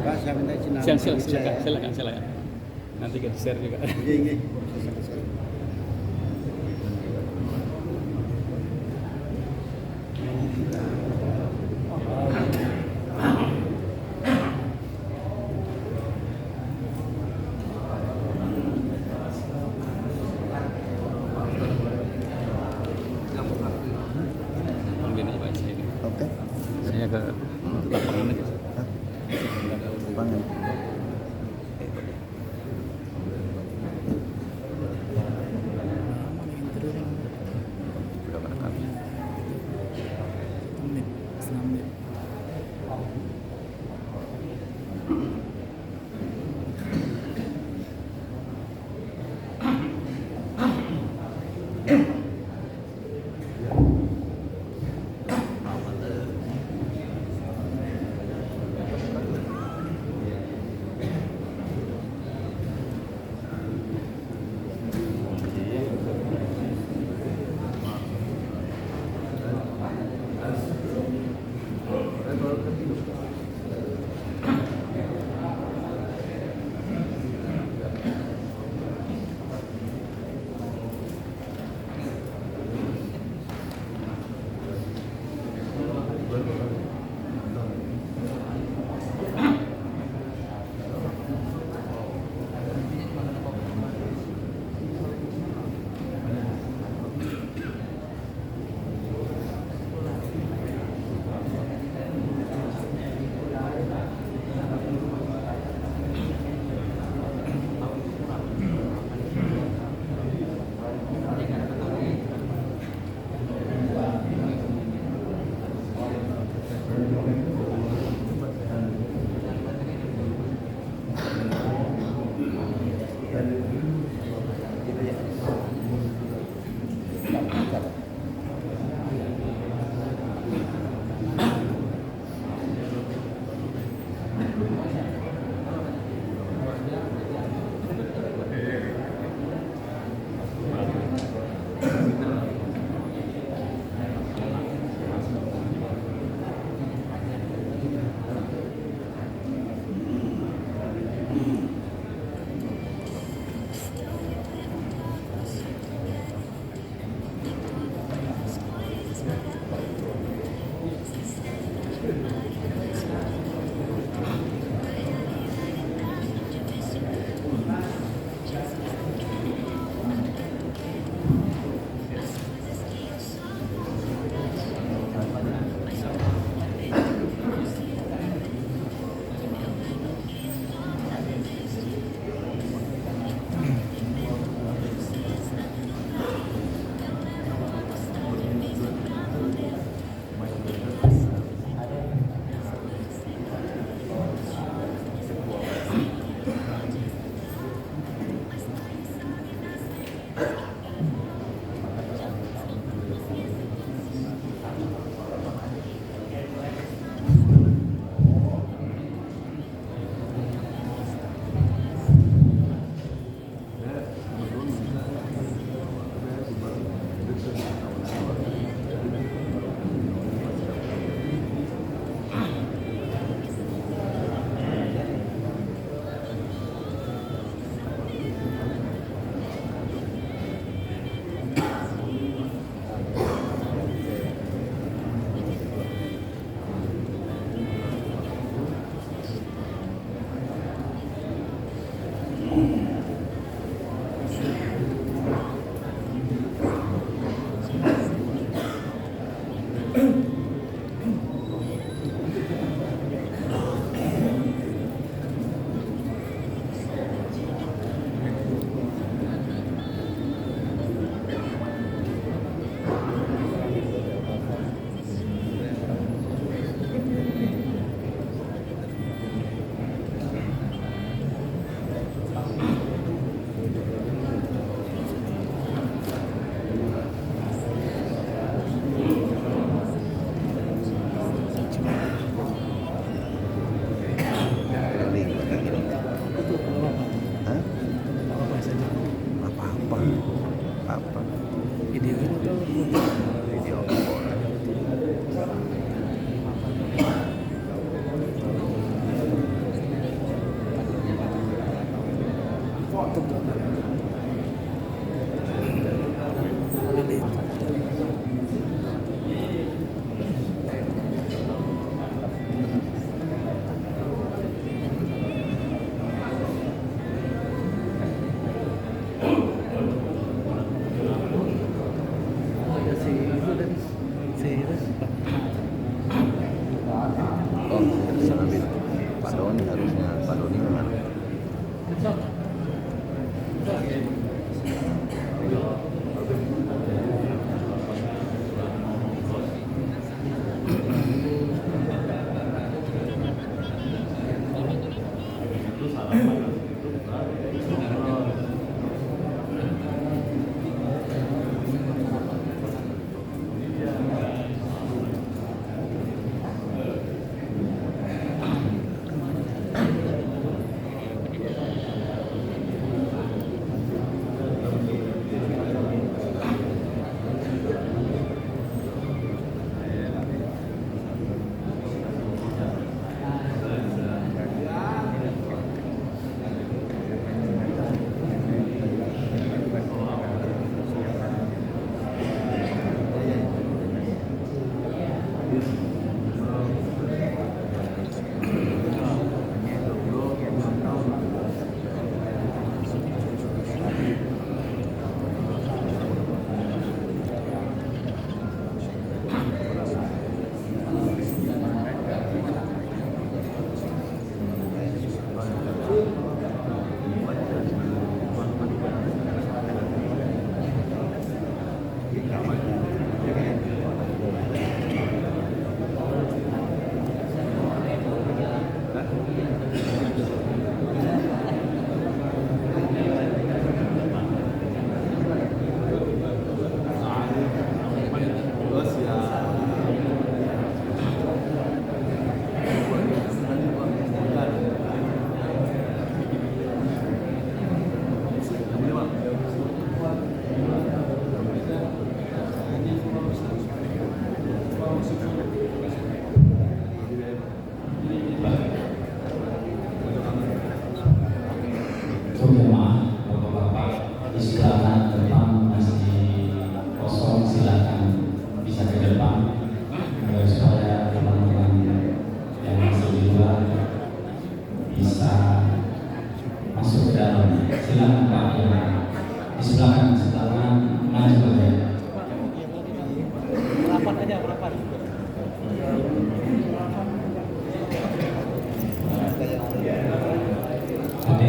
Pak, saya minta izin Silakan. Nanti kita share juga. Iya. Mungkin aja Pak, Oke. saya ke lapangan aja. Pangan. Udah merekam.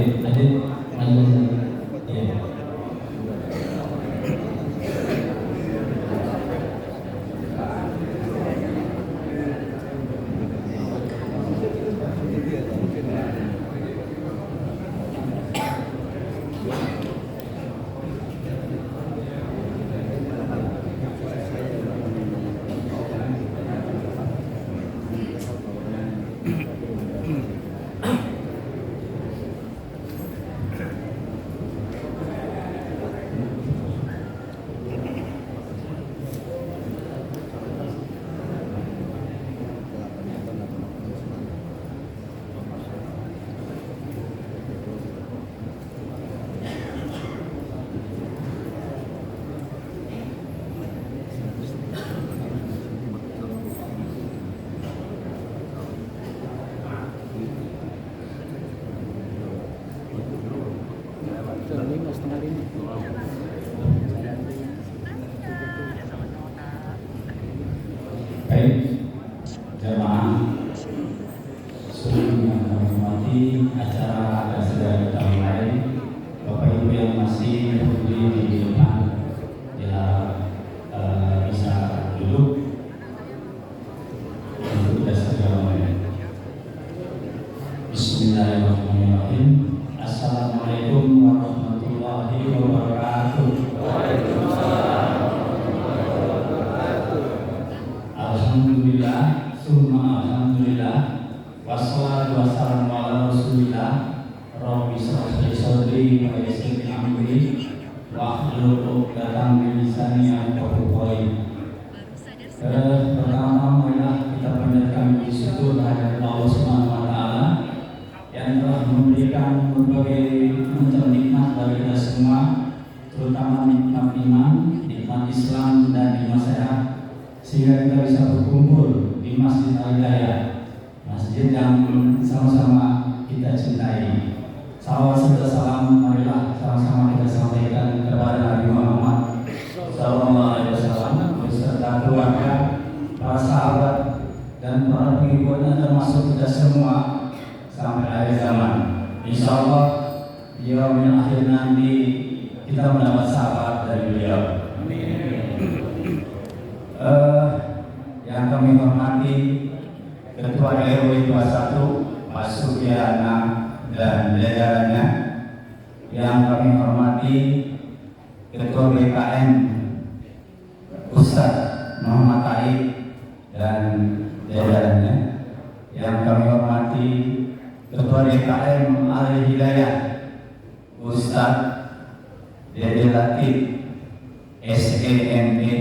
Adit maju. Ya. Baik, jemaah sebelum menghormati acara dan segala kita mulai, Bapak Ibu yang masih berdiri di depan ya bisa duduk untuk kita segera mulai. Bismillahirrahmanirrahim. Assalamualaikum warahmatullahi wabarakatuh. Alhamdulillah, summa alhamdulillah, wassalatu wassalamu ala rasulillah. Rabbi shrah li sadri wa yassir li amri wahlul 'uqdatam min lisani yafqahu qawli. Pertama, marilah kita panjatkan puji syukur kehadirat Allah Subhanahu wa taala yang telah memberikan berbagai macam nikmat bagi kita semua, terutama nikmat iman, nikmat Islam dan nikmat sehat, sehingga kita bisa berkumpul di Masjid Al-Hidayah, masjid yang sama-sama kita cintai. Salawat serta salam marilah sama-sama kita sampaikan kepada Nabi Muhammad SAW beserta keluarga, para sahabat dan para pengikutnya, termasuk kita semua sampai akhir zaman. Insya Allah di yaumil akhir nanti kita mendapat sahabat dari beliau. Yang kami hormati Ketua RW 21 Pak Sugiana dan jajarannya, yang kami hormati Ketua BKN Ustadz Muhammad Taib dan jajarannya, yang kami hormati Ketua DKM Al-Hidayah Ustadz Dede Latif SEME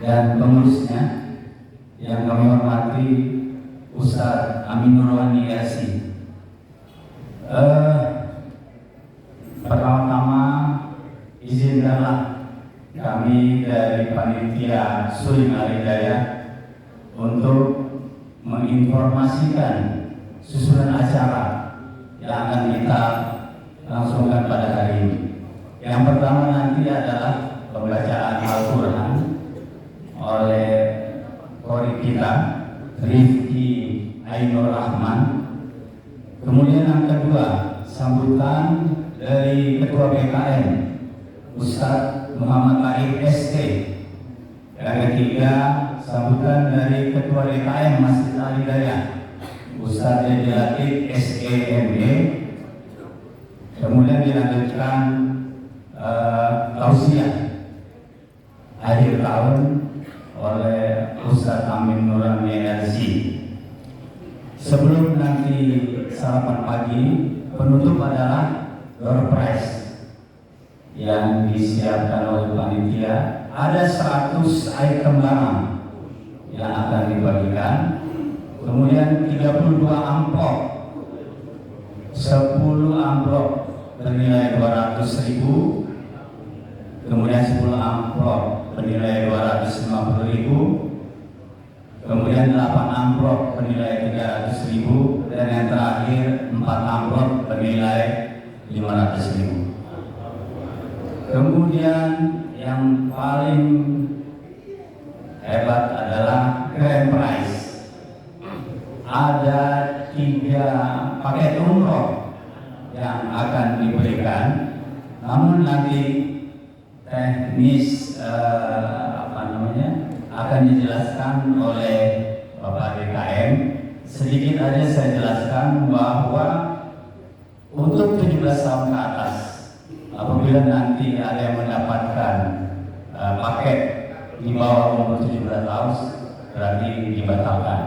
dan pengurusnya, yang kami hormati Ustadz Aminur Wani Yasin. Pertama-tama izinkanlah kami dari panitia Surim Al-Hidayah untuk menginformasikan susunan acara yang akan kita langsungkan pada hari ini. Yang pertama nanti adalah pembacaan Al-Quran oleh kori kita Rifki Ainur Rahman. Kemudian yang kedua, sambutan dari Ketua BKN Ustadz Muhammad Taib ST. Yang ketiga, sambutan dari Ketua DKM Masjid Al-Hidayah Ustadz Dede Latif SEME. Kemudian dilanjutkan tausiah akhir tahun oleh Ustadz Amin Nurani LC. Sebelum nanti sarapan pagi, penutup adalah door prize yang disiapkan oleh panitia. Ada 100 item barang yang akan dibagikan. Kemudian 32 amplop, 10 amplop bernilai 200.000. Kemudian 10 amplop bernilai 250.000. Kemudian 8 amplop bernilai 300.000, dan yang terakhir 4 amplop bernilai 500.000. Kemudian yang paling hebat adalah grand prize. Ada 3 paket umroh yang Namun nanti teknis akan dijelaskan oleh Bapak DKM. Sedikit aja saya jelaskan bahwa untuk 17 tahun ke atas, apabila nanti ada yang mendapatkan paket di bawah umur 17 tahun, berarti dibatalkan.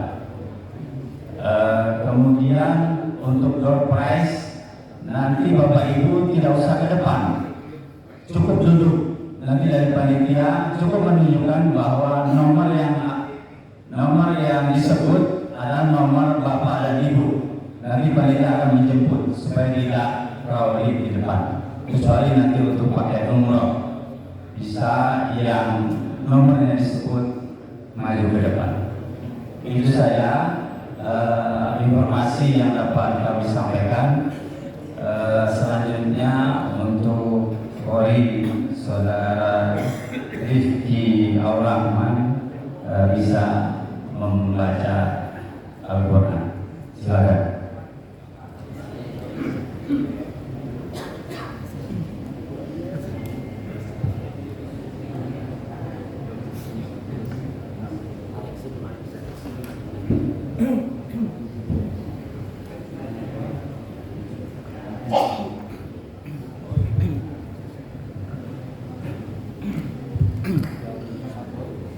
Kemudian untuk door prize, nanti Bapak Ibu tidak usah ke depan, cukup duduk. Nanti dari panitia cukup menunjukkan bahwa nomor yang disebut adalah nomor Bapak dan Ibu. Nanti panitia akan menjemput supaya tidak crowded di depan. Kecuali nanti untuk pakai umroh, bisa yang nomor yang disebut maju ke depan. Itu saja informasi yang dapat kami sampaikan. Selanjutnya untuk Kori Saudara Rifki Aurahman bisa membaca Al-Quran. Silakan.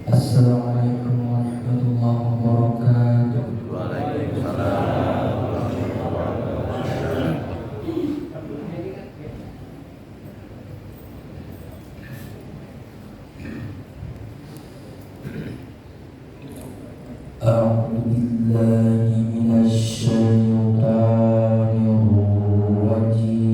Assalamualaikum warahmatullahi wabarakatuh. A'udzu billahi minasy syaithanir rajim.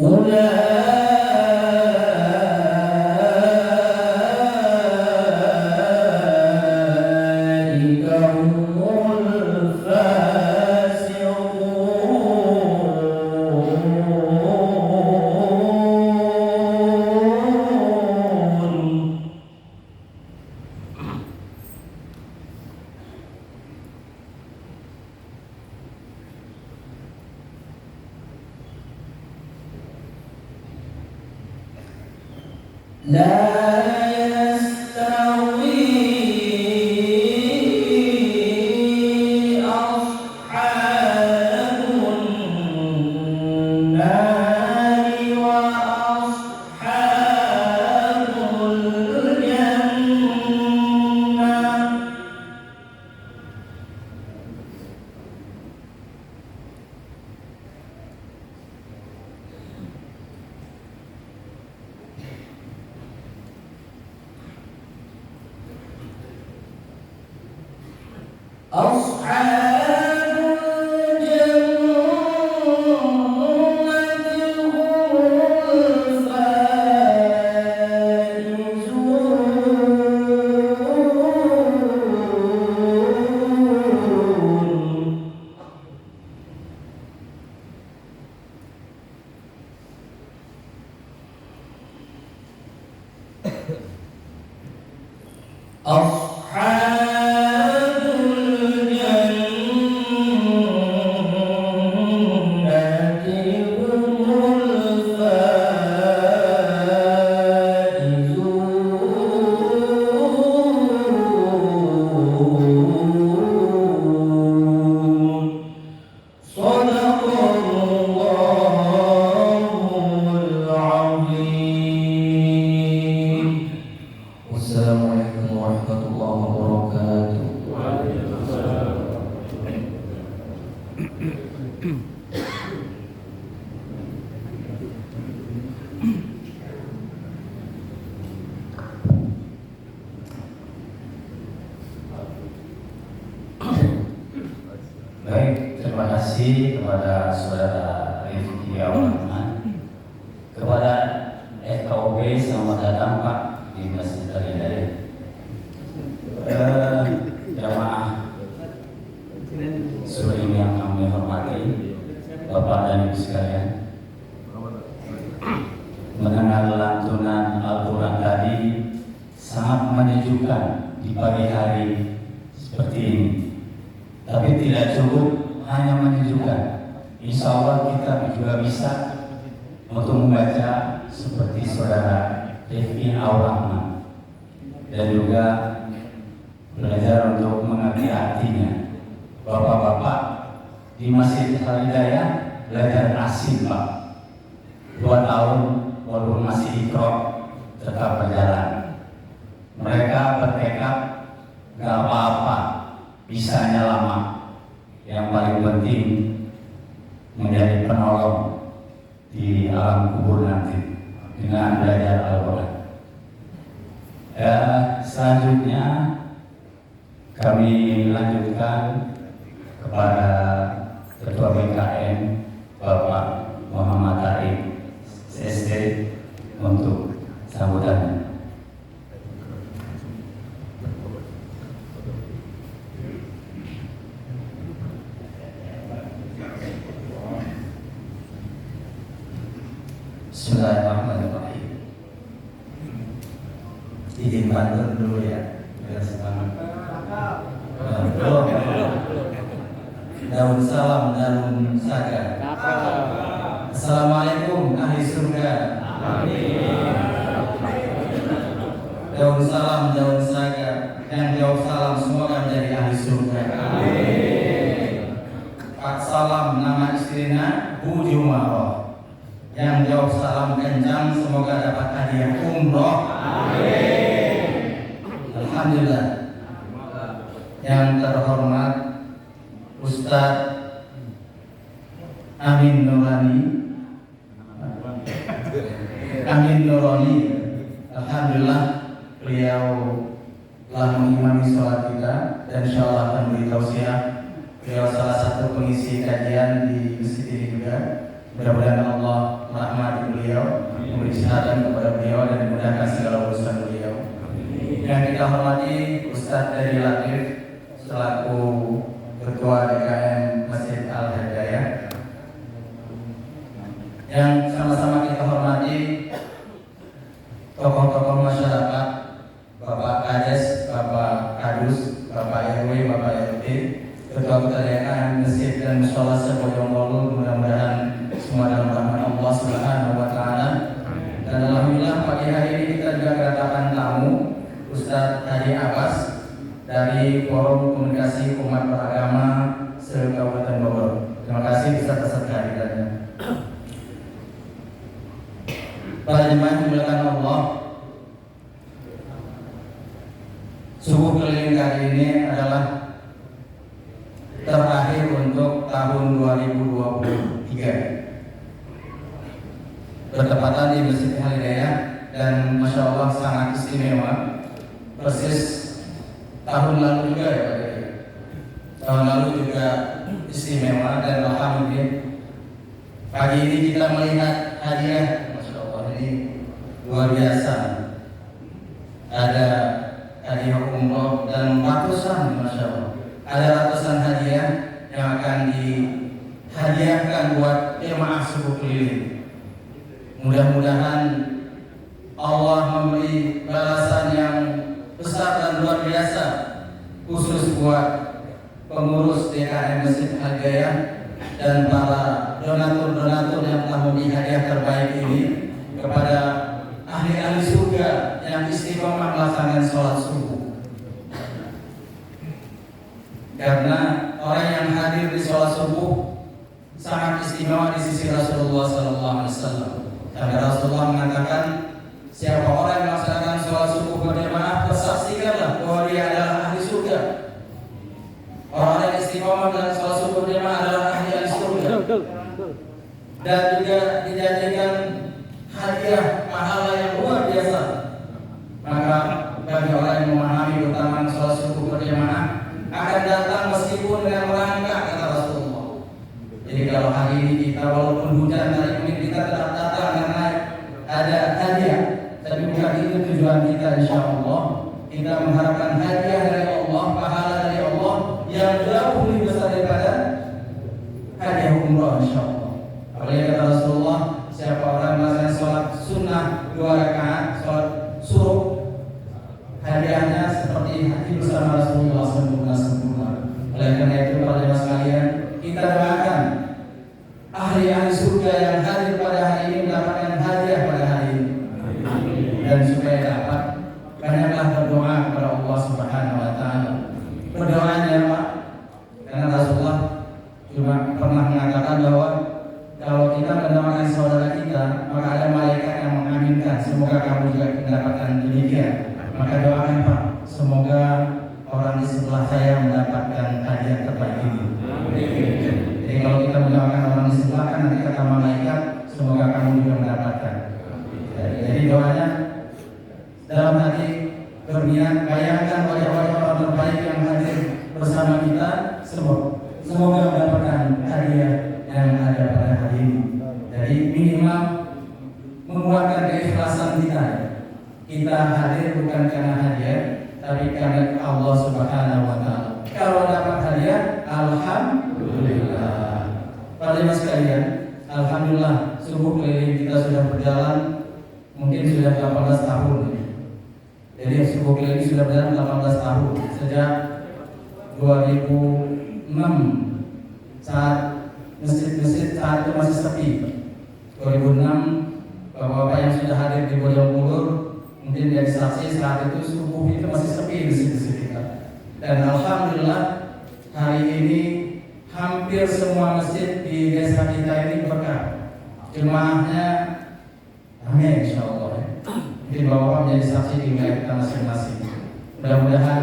أولئك هم الفاسقون. لا يستوي أصحاب النار وأصحاب الجنة. أصحاب الجنة هم الفائزون. أصحاب الجنة Baik, terima kasih kepada Saudara Rifki Rahman, kepada FKOB, selamat datang Pak di Masjid Al-Hidayah. Jamaah sore ini yang kami hormati, Bapak dan Ibu sekalian, mendengar lantunan Al-Quran tadi sangat menyejukkan di pagi hari seperti ini. Tapi tidak cukup hanya menyejukkan. Insya Allah kita juga bisa untuk membaca seperti Saudara Rifki Rahman dan juga belajar untuk mengerti artinya. Bapak-bapak di Masjid Al-Hidayah belajar asing Pak. 2 tahun walaupun masih ikhram tetap berjalan. Mereka bertekad gak apa-apa, bisanya lama. Yang paling penting menjadi penolong di alam kubur nanti dengan belajar Al-Quran. Selanjutnya kami lanjutkan kepada Ketua BKN Bapak Muhammad Arif CSD untuk sambutannya. Bismillahirrahmanirrahim. Izin bantu dulu ya, biar semangat. Daun salam, daun saga. Assalamualaikum ahli surga. Daun salam, daun saga. Yang jawab salam semoga menjadi ahli surga. Pak salam nama istrinya Bu Jumaroh. Yang jawab salam kencang semoga dapat hadiah umroh. Alhamdulillah. Yang terhormat Ustadz Amin Nurani, alhamdulillah beliau telah mengimami sholat kita dan insyaallah akan beri tausiah. Beliau salah satu pengisi kajian di masjid ini juga. Mudah-mudahan Allah merahmati beliau, memberi kesehatan kepada beliau dan memudahkan segala urusan beliau. Yang kita hormati Ustadz dari Latif selaku Ketua DKM Masjid Al-Hidayah. Yang sama-sama kita hormati tokoh-tokoh masyarakat, Bapak Kades, Bapak Kadus, Bapak RW, Bapak RT, Ketua DKM Masjid dan Mushola Sebojongkolu. Mudah-mudahan semua dalam rahmat Allah Subhanahu wa Ta'ala. Dan alhamdulillah pagi hari ini kita juga kedatangan tamu Ustadz Hadi Abbas dari Forum Komunikasi Umat Beragama se-Kabupaten Bogor. Terima kasih Ustadz atas kehadirannya. Para jemaah yang dimuliakan Allah, subuh keliling kali ini adalah terakhir untuk tahun 2023. Bertepatan di Masjid Al-Hidayah dan Masya Allah sangat istimewa. Persis tahun lalu juga ya Pak Kiai. Tahun lalu juga istimewa dan alhamdulillah pagi ini kita melihat hadiah, Masya Allah ini luar biasa. Ada hadiah umroh dan ratusan, Masya Allah. Ada ratusan hadiah yang akan dihadiahkan buat jemaah subuh keliling. Mudah-mudahan Allah memberi balasan yang besar dan luar biasa khusus buat pengurus DKM Masjid Al-Hidayah dan para donatur-donatur yang telah memberi hadiah terbaik ini kepada ahli-ahli surga yang istiqomah melaksanakan sholat subuh. Karena orang yang hadir di sholat subuh sangat istimewa di sisi Rasulullah SAW. Karena Rasulullah mengatakan, siapa orang yang melaksanakan sholat subuh berjamaah, persaksikanlah bahwa dia adalah ahli surga. Orang yang istiqomah dalam sholat subuh berjamaah adalah ahli surga. Dan juga dijanjikan hadiah pahala yang luar biasa. Maka bagi orang yang memahami keutamaan sholat subuh berjamaah akan datang meskipun dengan merangkak, kata Rasulullah. Jadi kalau hari ini kita walaupun hujan hari ini kita tetap datang karena ada hadiah, tapi bukan itu tujuan kita. Insya Allah kita mengharapkan hadiah dari Allah, pahala dari Allah yang jauh lebih besar daripada hadiah umroh. Insya Allah. Apalagi kata Rasulullah, siapa orang melaksanakan sholat sunnah 2 rakaat, sholat suruh, hadiahnya seperti hati bersama Rasulullah sempurna. Oleh karena itu para jemaah sekalian, kita doakan ahli-ahli surga yang hadir pada hari ini mendapatkan hadiah pada hari ini. Dan supaya dapat, banyaklah berdoa kepada Allah Subhanahu wa Ta'ala. Berdoanya Pak, karena Rasulullah juga pernah mengatakan bahwa kalau kita mendoakan saudara kita, maka ada malaikat yang mengaminkan. Semoga kamu juga mendapatkan demikian. Maka doakan Pak, semoga orang di sebelah saya mendapatkan hadiah terbaik ini. Jadi kalau kita mendoakan orang di sebelah kan nanti kata malaikat, semoga kamu juga mendapatkan. Jadi doanya dalam hati berniat, bayangkan wajah-wajah orang terbaik yang hadir bersama kita, semoga mendapatkan hadiah yang ada pada hari ini. Jadi minimal menguatkan keikhlasan kita. Kita hadir bukan karena hadiah, tapi karena Allah Subhanahu wa Ta'ala. Kalau dapat hadiah, alhamdulillah. Para jemaah sekalian, alhamdulillah subuh keliling kita sudah berjalan mungkin sudah 18 tahun. Jadi subuh keliling sudah berjalan 18 tahun sejak 2006 saat masjid-masjid saat itu masih sepi. 2006 bapak-bapak yang sudah hadir di Bojongkulur mungkin jadi saksi saat itu subuh itu masih sepi di masjid kita. Dan alhamdulillah hari ini hampir semua masjid di desa kita ini berkah. Jemaahnya ramai insya Allah. Mungkin bapak menjadi saksi di wilayah kita masing-masing. Mudah-mudahan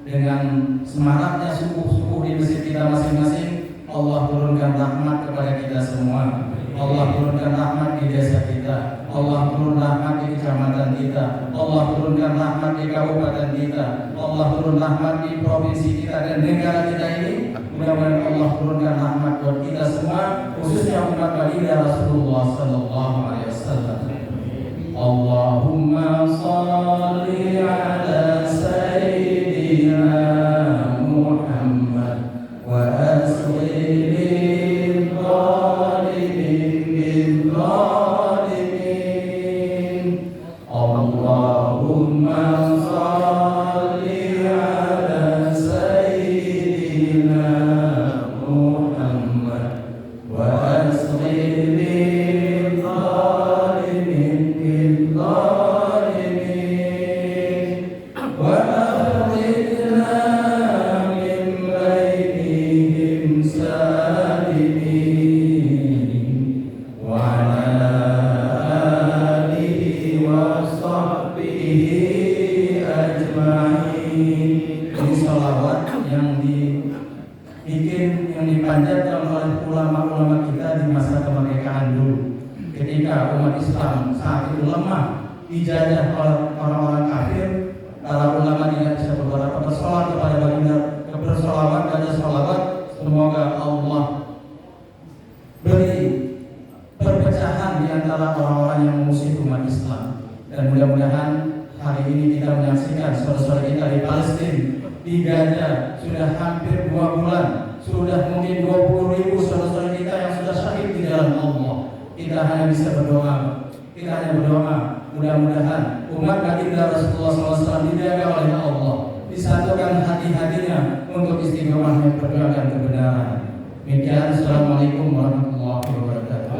dengan semaraknya subuh-subuh di masjid kita masing-masing, Allah turunkan rahmat kepada kita semua. Allah turunkan rahmat di desa kita, Allah turun rahmat di kecamatan kita, Allah turunkan rahmat di kabupaten kita, Allah turun rahmat di provinsi kita dan negara kita ini. Mudah-mudahan Allah turunkan rahmat buat kita semua, khususnya umat baginda Rasulullah sallallahu alaihi wasallam. Allahumma shalli ala sayyidina Muhammad wa asli lil zalimin. Allahumma shalli ala sayyidina Muhammad wa asli lil zalimin wa akhrijna min bainihim salimin wa ala alihi wa sahbihi ajma'in. Ini salawat yang dipanjatkan oleh ulama-ulama kita di masa kemerdekaan dulu, ketika umat Islam saat itu lemah, dijajah oleh orang-orang kafir. Para ulama tidak bisa bersolawat kepada baginda, bersolawat dan solawat, semoga Allah beri perpecahan di antara orang-orang yang memusuhi umat Islam. Dan mudah-mudahan hari ini kita menyaksikan saudara-saudara kita di Palestina, di Gaza, sudah hampir 2 bulan, sudah mungkin 20.000 saudara-saudara kita yang sudah syahid di dalam Allah. Kita hanya bisa berdoa, mudah-mudahan umat baginda Rasulullah SAW dijaga oleh Allah, disatukan hati-hatinya untuk istiqomah memperjuangkan kebenaran. Demikian, assalamualaikum warahmatullahi wabarakatuh.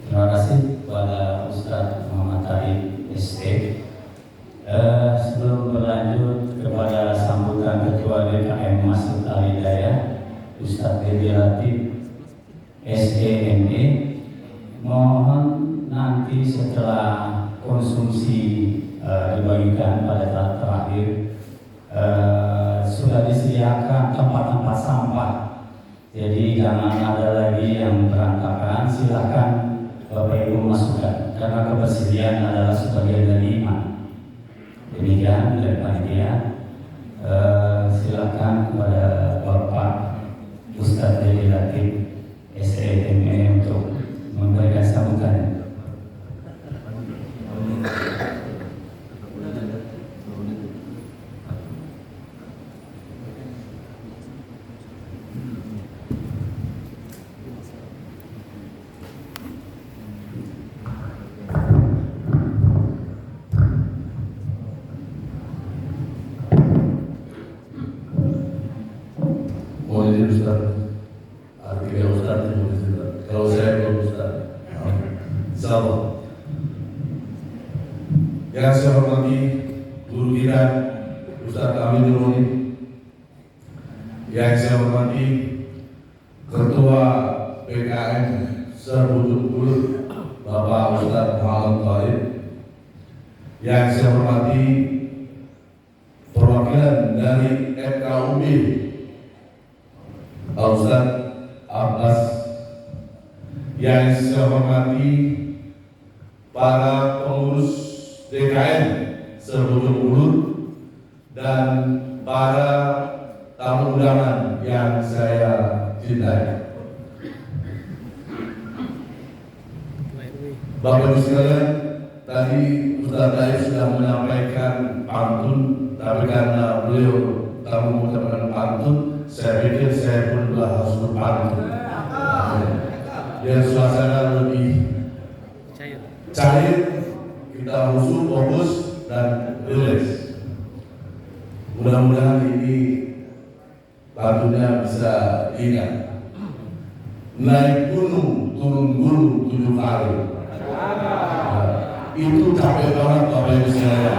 Terima kasih kepada Ustaz Muhammad Taib ST. Sebelum berlanjut kepada sambutan Ketua DKM Masjid Al-Hidayah Ustaz Dedi Latif SEME, mohon nanti setelah konsumsi dibagikan pada tahap terakhir sudah disediakan tempat-tempat sampah, jadi jangan ada lagi yang berantakan. Silakan Bapak Ibu masukkan, karena kebersihan adalah sebagian dari iman. Demikian dari panitia. Silakan kepada Bapak Ustaz Dedi Latif SEME untuk memberikan sambutan. Mohon izin Ustaz, artinya Ustaz itu kalau saya belum Ustaz. Insyaallah. Yang saya hormati guru kita Ustaz Amin Nuroni, yang saya hormati Ketua PKM Serbuduk Bapak Ustaz Muhammad Taib, yang saya hormati perwakilan dari FKUB Ustaz Abbas, yang saya hormati para pengurus DKM Serbuduk dan para tamu undangan yang saya cintai. Bapak Ibu sekalian, tadi Ustaz Taib sudah menyampaikan pantun, tapi karena beliau tamu mengucapkan pantun, saya pikir saya pun harus berpantun. Biar suasana lebih cair, kita khusyuk, fokus, dan rileks. Mudah-mudahan ini pantunnya bisa diingat. Naik gunung, turun gunung 7 kali. Itu capek banget Bapak Ibu sekalian.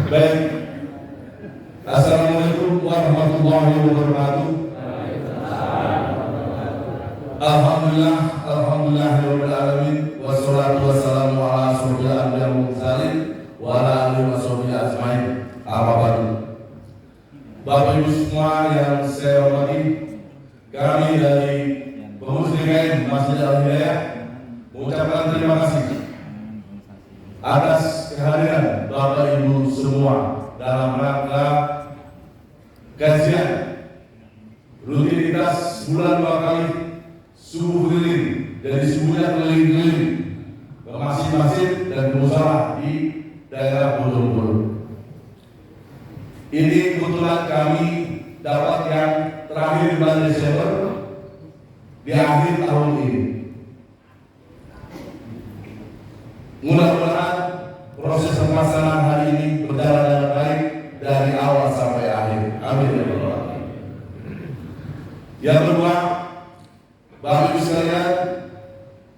Baik. Assalamualaikum warahmatullahi wabarakatuh. Alhamdulillahirabbil alamin, wassalatu wassalamu ala asyrofil anbiya'i wal mursalin wa ala alihi washabihi ajmain. Bapak Ibu semua yang saya hormati, kami dari pengurus DKM Masjid Al-Hidayah mengucapkan terima kasih atas kehadiran Bapak Ibu semua dalam rangka kajian rutinitas bulan 2 kali subuh keliling. Jadi subuhnya keliling-keliling ke masjid-masjid dan musyawarah di daerah Bojong. Ini kebetulan kami dapat yang terakhir di bulan Desember di akhir tahun ini. Mudah-mudahan proses pelaksanaan hari ini berjalan dengan baik dari awal sampai akhir. Amin ya rabbal alamin. Yang kedua, Bapak Ibu sekalian,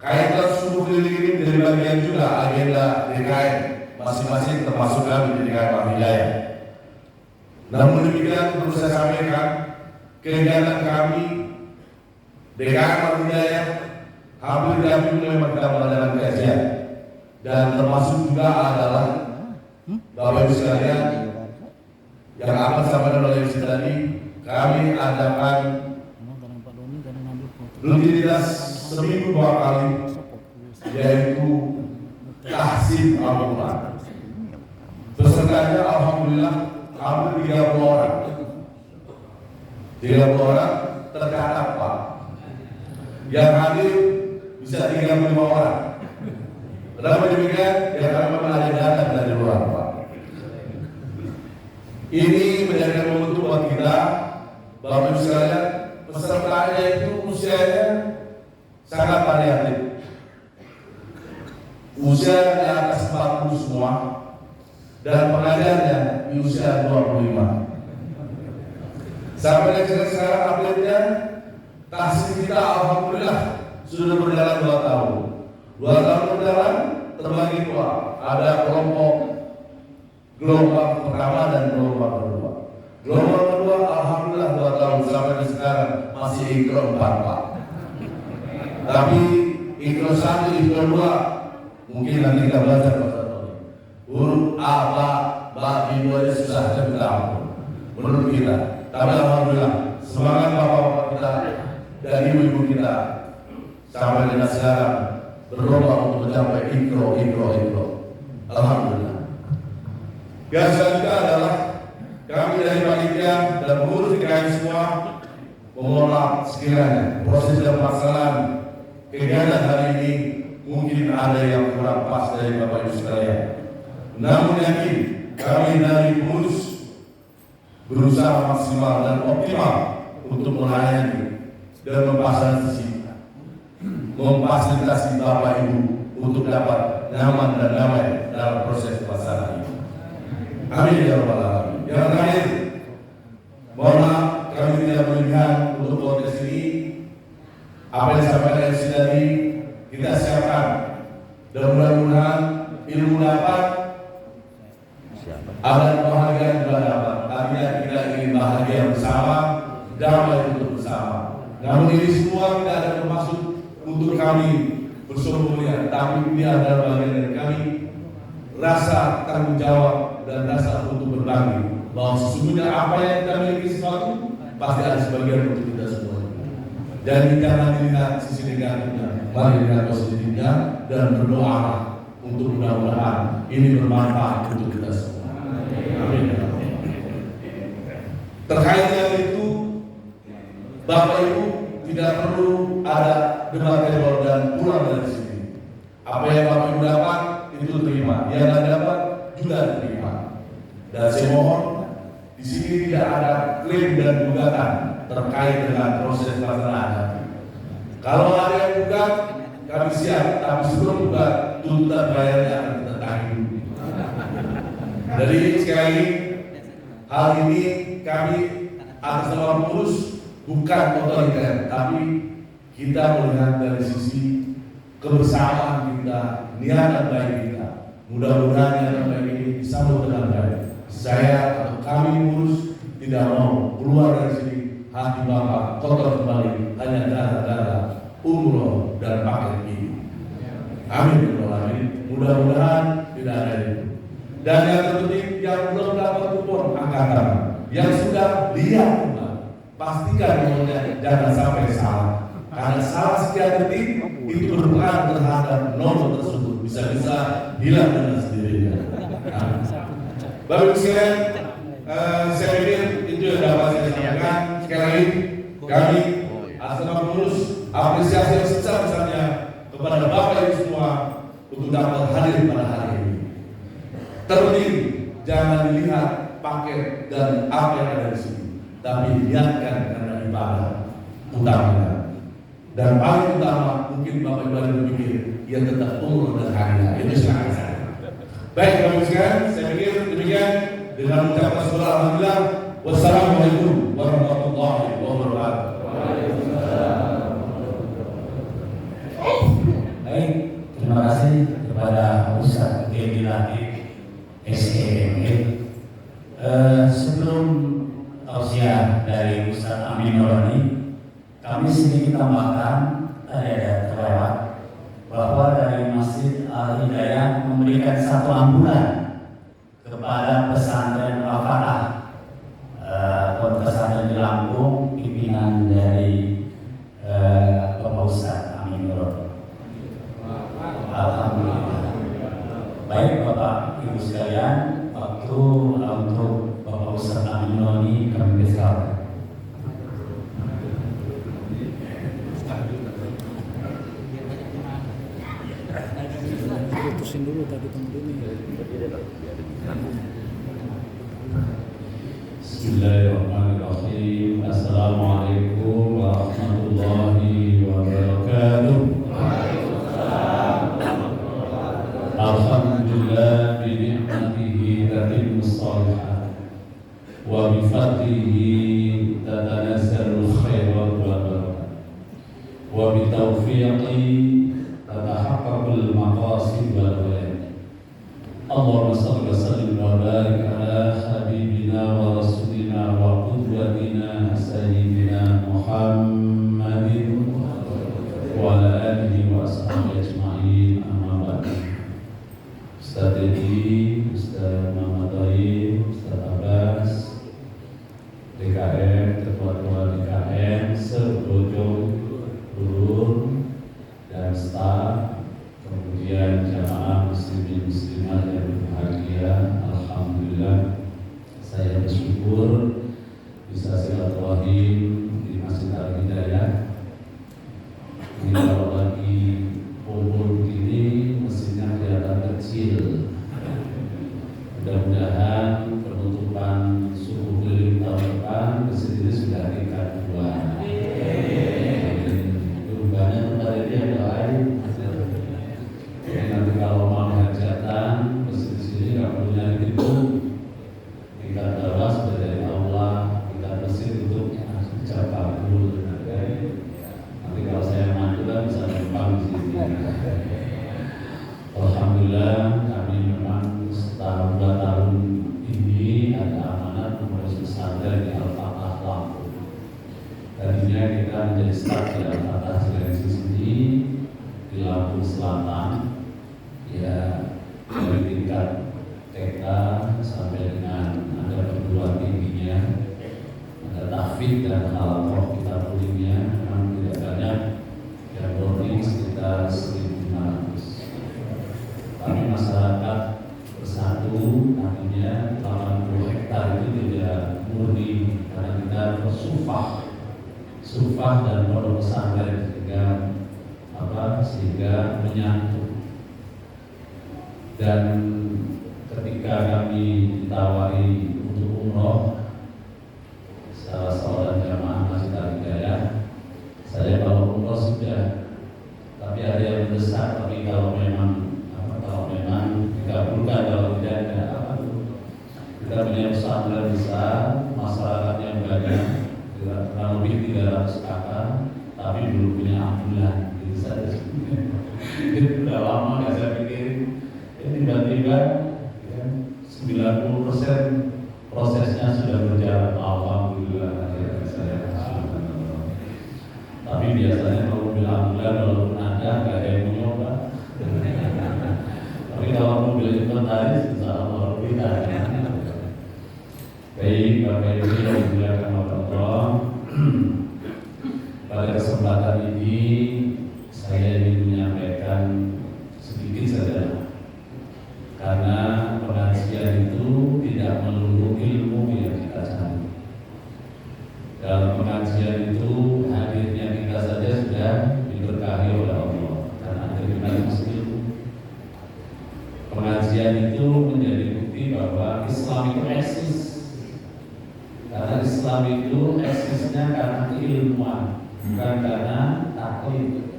kaitan subuh keliling ini dari bagian juga agenda DKM masing-masing termasuk kami di DKM Ahmad. Namun demikian perlu saya sampaikan, kegiatan kami DKM Ahmad hampir tiap minggu memang kita mengadakan kajian, dan termasuk juga adalah Bapak Ibu sekalian yang akan disampaikan oleh Ibu tadi, kami adakan rutinitas seminggu 2 kali, yaitu tahsin Al-Quran. Pesertanya alhamdulillah hampir 30 orang. 30 orang tercatat Pak. Yang hadir bisa 35 orang. Kenapa demikian? Ya karena memang ada data dari luar Pak. Ini menjadi momentum buat kita, Bapak Ibu sekalian. Pesertanya itu usianya sangat variatif. Usia di atas 40 semua, dan pengajarnya di usia 25. Sampai sekarang update-nya, tahsin kita alhamdulillah sudah berjalan 2 tahun. 2 tahun berjalan terbagi 2. Ada kelompok gelombang pertama dan gelombang kedua. Gelombang kedua alhamdulillah 2 tahun sampai sekarang masih ikro 4 Pak. Tapi ikro 1, ikro 2 mungkin nanti kita belajar huruf A, Ba, Ibu aja susah kita tahu menurut kita. Tapi alhamdulillah semangat bapak-bapak kita dan ibu-ibu kita sampai dengan sekarang berlomba untuk mencapai ikro. Alhamdulillah. Yang selanjutnya adalah kami dari panitia dan pengurus DKM semua mengolah sekiranya proses dan pelaksanaan kegiatan hari ini mungkin ada yang kurang pas dari Bapak Ibu sekalian. Namun yakin kami dari pengurus berusaha maksimal dan optimal untuk melayani dan memfasilitasi Bapak Ibu untuk dapat nyaman dan damai dalam proses pelaksanaan ini. Amin ya rabbal alamin. Yang terakhir, mohon maaf kami tidak berlebihan untuk konteks ini. Apa yang disampaikan tadi kita siapkan dan mudah-mudahan ilmu dapat, ada kebahagiaan juga dapat. Artinya kita ingin bahagia bersama, damai untuk bersama. Namun ini semua tidak ada bermaksud untuk kami bersombong, tapi ini adalah bagian dari kami rasa tanggung jawab dan rasa untuk berbagi, bahwa sesungguhnya apa yang kita miliki sesuatu pasti ada sebagian untuk kita semua. Dan jangan dilihat sisi negatifnya, mari lihat positifnya dan berdoa untuk mudah-mudahan ini bermanfaat untuk kita semua. Amin. Terkait dengan itu, Bapak Ibu tidak perlu ada debat tebal dan pulang dari sini. Apa yang Bapak Ibu dapat itu terima, yang tidak dapat juga terima. Dan saya mohon di sini tidak ada klaim dan gugatan terkait dengan proses pelaksanaan. Kalau ada yang gugat, kami siap. Tapi sebelum gugat, tuntutan bayarnya akan kita tagih. Jadi sekali lagi, hal ini kami atas nama pengurus bukan otoriter, tapi kita melihat dari sisi kebersamaan kita, niatan baik kita. Mudah-mudahan niatan baik ini disambut dengan baik. Saya atau kami pengurus tidak mau keluar dari sini hati Bapak kotor kembali hanya gara-gara umroh dan paket ini. Amin. Mudah-mudahan tidak ada itu. Dan yang terpenting yang belum dapat kupon angkatan, yang sudah lihat pastikan nomornya jangan sampai salah. Karena salah sekian detik itu berpengaruh terhadap nomor tersebut, bisa-bisa hilang dengan sendirinya. Bapak Ibu sekalian, saya pikir itu yang dapat saya sampaikan. Sekali lagi, kami atas nama pengurus apresiasi yang sebesar-besarnya kepada Bapak Ibu semua untuk dapat hadir pada hari ini. Terpenting, jangan dilihat paket dan apa yang ada di sini, tapi niatkan karena ibadah utamanya. Dan paling utama mungkin Bapak Ibu ada berpikir ia tetap umur dan harinya. Itu sangat saya. Baik Bapak Ibu sekalian, saya pikir demikian dengan mengucapkan syukur alhamdulillah. Wassalamualaikum warahmatullahi wabarakatuh. Baik, terima kasih kepada Ustaz Dedi Latif SEME. Sebelum tausiah dari Ustaz Amin Nurani, kami sedikit tambahkan, tadi ada terlewat bahwa dari Masjid Al-Hidayah memberikan satu ambulan kepada pesantren Al-Fatah, pesantren di Lampung, pimpinan dari Bapak Ustaz Amin Nurani. Alhamdulillah. Baik Bapak Ibu sekalian, waktu untuk Bapak Ustaz Amin Nurani kami persilakan. Putusin dulu tadi temen-temen. Bismillahirrahmanirrahim. Assalamualaikum warahmatullahi wabarakatuh. Alhamdulillah bi ni'matihi tatimmus shalihat wa bi fadlihi tatanazzalu khairat wal barakat wa bi taufiqi tatahaqqaqul maqasid wal walad. Allahumma shalli wa sallim wa barik ala habibina wa rasulina wa qudwatina sayyidina Muhammadin wa ala alihi wa ashabihi ajma'in. Amma ba'd. Ustaz Dedi, Ustaz Muhammad Taib, Ustaz Abbas, DKM, ketua-ketua DKM, sebojong guru dan staf, kemudian jamaah muslimin muslimat yang berbahagia. Alhamdulillah, saya bersyukur bisa silaturahim di Masjid Al-Hidayah. Ini kalau lagi kumpul begini, mesinnya kelihatan kecil. Mudah-mudahan penutupan suku keliling tahun depan mesin ini sudah tingkat 2. Banyak tempat ini ada lain. Jadi nanti kalau mau hajatan mesin sini nggak perlu nyari gedung. Tingkat bawah sudah dari aula, tingkat mesin untuk jawab dulu. Nanti kalau saya maju kan bisa numpang di sini. Alhamdulillah kami memang setahun 2 tahun ini ada amanat mengurus pesantren di Al-Fatah Lampung. Tadinya kita menjadi staf di Al-Fatah Sulawesi sini di Lampung Selatan, ya dari tingkat TK sampai dengan ada perguruan tingginya, ada tahfidz dan halaqah kita kulingnya memang tidak banyak, yang boarding sekitar 1.500. Kami masyarakat bersatu, artinya 80 hektar itu tidak murni karena kita bersufah dan pondok pesantren sehingga menyatu. Dan ketika kami ditawari untuk umroh, salah seorang jamaah Masjid Al-Hidayah, saya kalau umroh sudah, tapi ada yang mendesak, tapi kalau memang dikabulkan, kalau tidak ada apa kita punya pesantren besar, masyarakatnya banyak, kurang lebih 300 kakak, tapi belum punya ambulan. Jadi saya itu udah lama nggak saya pikirin. Tiba-tiba ya, 90% prosesnya sudah berjalan. Alhamdulillah ya, saya tapi biasanya kalau mobil ambulan walaupun ada nggak ada yang mau nyoba. Tapi kalau mobil inventaris insya Allah kita. Baik Bapak Ibu yang dimuliakan oleh Allah, pada kesempatan ini saya ingin menyampaikan sedikit saja, karena pengajian itu tidak pengajian itu hadirnya kita saja sudah diberkahi oleh Allah karena ada kita ilmu. Pengajian itu menjadi bukti bahwa Islam itu eksis. Karena Islam itu eksisnya karena keilmuan, bukan karena taklid.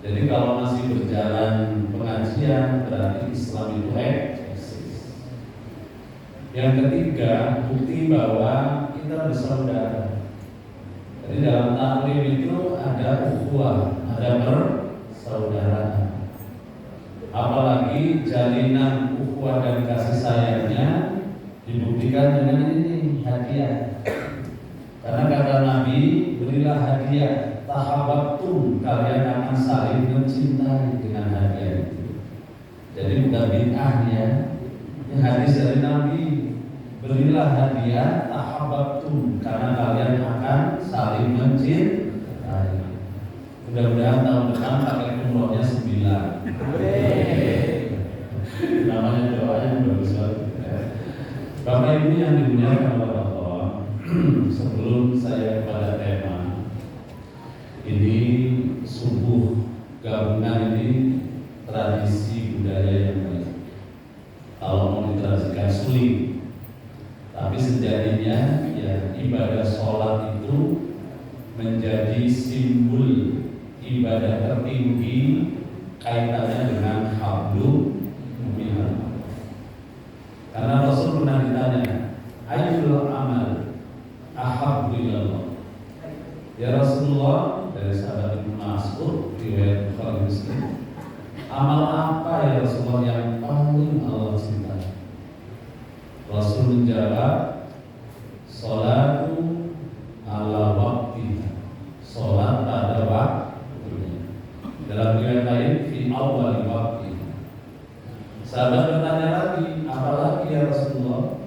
Jadi kalau masih berjalan pengajian berarti Islam itu eksis. Yang ketiga, bukti bahwa kita bersaudara. Jadi dalam taklim itu ada ukhuwah, ada persaudaraan. Apalagi jalinan ukhuwah dan kasih sayangnya dibuktikan dengan ini hadiah. Karena kata Nabi, berilah hadiah, tahabbtum, kalian akan saling mencintai dengan hadiah itu. Jadi bukan bid'ah ya. Ini hadis dari Nabi, berilah hadiah, tahabbtum, karena kalian akan saling mencintai. Mudah-mudahan tahun depan pakai umrohnya 9. Namanya doanya bagus banget. Bapak Ibu yang dimuliakan oleh Allah, sebelum saya kepada tema ini, subuh gabungan ini tradisi budaya yang baik. Kalau mau ditradisikan sulit, tapi sejatinya ya ibadah sholat itu menjadi simbol ibadah tertinggi kaitannya dengan hablum minallah. Karena Rasul pernah ditanya, ayyul amal ahabbu ilallah. Ya Rasulullah, dari sahabat Ibnu Mas'ud riwayat Bukhari Muslim, amal apa ya Rasulullah yang paling Allah cintai? Rasul menjawab, sholatu ala waqtiha, sholat pada waktunya. Dalam riwayat lain, fi awwal waqtiha. Sahabat bertanya lagi, apalagi ya Rasulullah?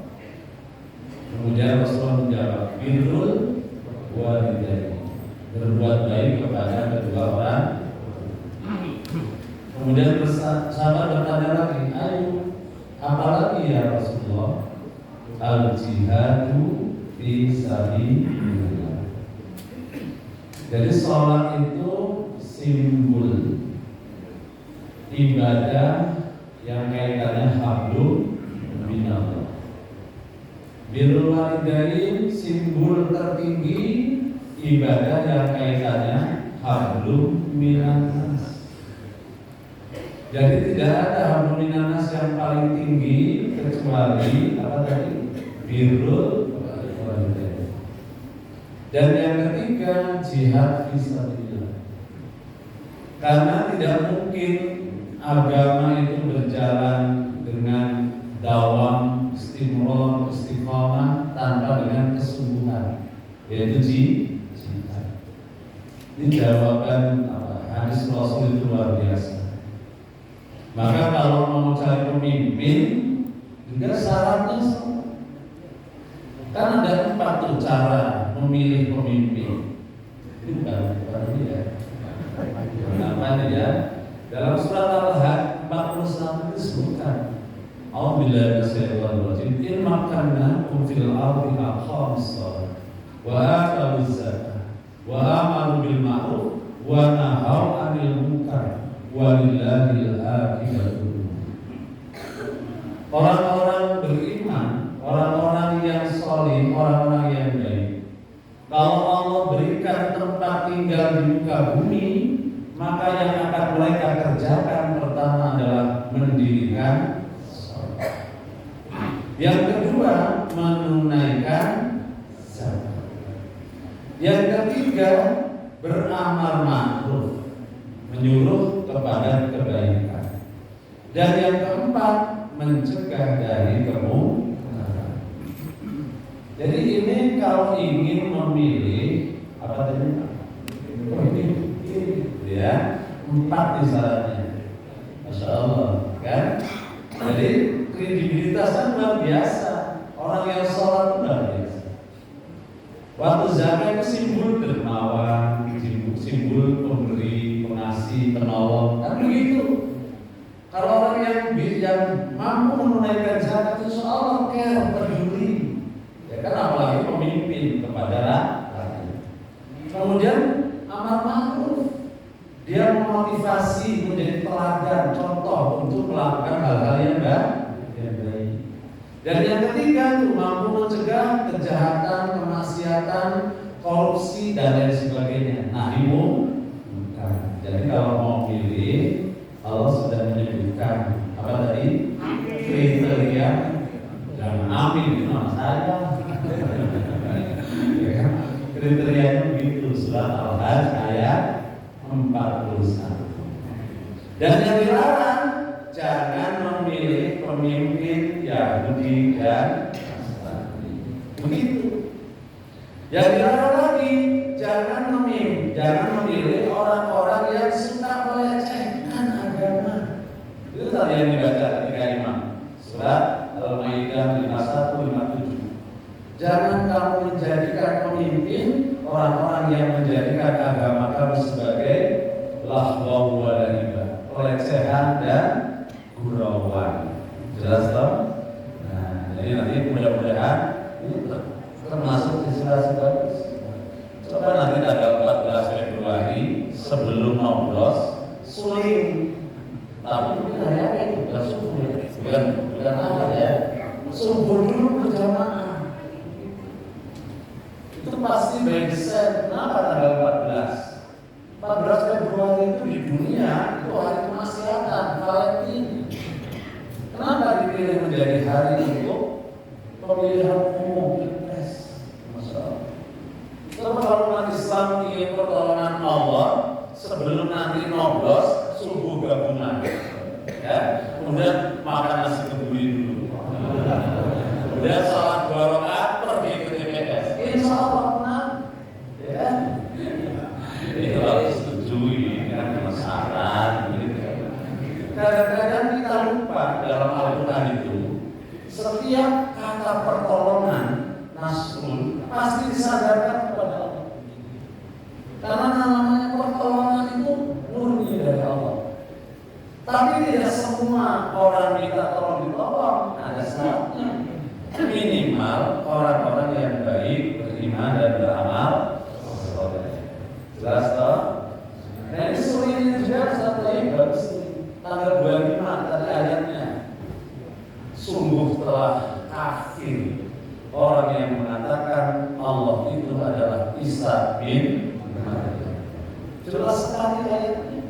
Kemudian Rasulullah menjawab, birrul walidain, berbuat baik kepada kedua orang. Kemudian sahabat bertanya lagi, ayo, apalagi ya Rasulullah? Al-jihadu fi sabilillah. Jadi sholat itu simbol ibadah yang kaitannya hablum minallah. Birrul walidain simbol tertinggi ibadah yang kaitannya hablum minannas. Jadi tidak ada hablum minannas yang paling tinggi kecuali apa tadi? Birrul walidain. Dan yang ketiga, jihad fisabilillah. Karena tidak mungkin agama itu berjalan dengan dawam, istimror, istiqamah tanpa dengan kesungguhan, yaitu jihad. Ini jawaban hadis Rasul itu luar biasa. Maka kalau mau cari pemimpin, juga syaratnya sama. Kan ada 4 tuh cara memilih pemimpin. Ini bukan ya. Namanya ya. Dalam surat Al-Had 41 disebutkan, A'udzubillahi minasyaitonir rajim, in makkannakum fil ardi aqamus shalah wa atawuz zakah wa amaru bil ma'ruf wa nahaw 'anil munkar wa lillahil aqibatu. Orang-orang beriman, orang-orang yang saleh, orang-orang yang baik, kalau Allah berikan tempat tinggal di muka bumi, maka yang akan mereka kerjakan pertama adalah mendirikan sholat. Yang kedua, menunaikan zakat. Yang ketiga, beramal ma'ruf, menyuruh kepada kebaikan. Dan yang keempat, mencegah dari kemungkaran. Jadi ini kalau ingin memilih apa tadi? Ya, 4 di syaratnya. Masya Allah, kan? Jadi kredibilitasnya luar biasa. Orang yang sholat luar biasa. Waktu zakat itu simbol dermawan, simbol pemberi, pengasih, penolong. Kan begitu. Kalau orang yang mampu menunaikan zakat itu Allah care, peduli. Ya kan, apalagi pemimpin kepada rakyat. Dan yang ketiga itu mampu mencegah kejahatan, kemaksiatan, korupsi dan lain sebagainya. Nah, jadi kalau mau pilih, Allah sudah menyebutkan apa tadi? Kriteria. Jangan amin itu nama saya. Kriterianya begitu, surat Al-Hajj ayat 41. Dan yang dilarang, jangan memilih pemimpin Yahudi dan Nasrani. Begitu. Yang dilarang lagi, jangan memilih orang-orang yang suka melecehkan agama. Itu tadi yang dibaca ketika imam. Surat Al-Maidah 51-57. Jangan kamu menjadikan pemimpin orang-orang yang menjadikan agama kamu sebagai lahwa wa la'iba, pelecehan dan gurauan. Jelas toh? Nah, jadi nanti mudah-mudahan ini termasuk inspirasi bagus. Coba nanti tanggal 14 Februari sebelum nyoblos suling. Tapi kayaknya itu bukan apa ya? Subuh dulu berjamaah. Itu pasti by design. Kenapa tanggal 14? 14 Februari itu di dunia itu hari kemaksiatan, Valentine. Kenapa dipilih menjadi hari untuk pemilihan umum pilpres? Masya Allah. Coba kalau umat Islam ingin pertolongan Allah sebelum nanti nyoblos subuh gabungan, ya, kemudian makan nasi kebuli dulu, kemudian sholat 2 rakaat pergi ke TPS. Insya Allah menang, ya. Itu harus setujui kan masyarakat. Kadang-kadang kita lupa dalam Al-Quran itu setiap kata pertolongan nasrul pasti disadarkan kepada Allah. Karena namanya pertolongan itu murni dari Allah. Tapi tidak semua orang minta tolong ditolong, ada syaratnya. Minimal orang-orang yang baik, beriman dan beramal soleh. Jelas toh? Nah ini surah ini juga satu lagi bagus. Tanggal 25 tadi ayatnya. Sungguh telah kafir orang yang mengatakan Allah itu adalah Isa bin Maryam. Jelas sekali ayatnya.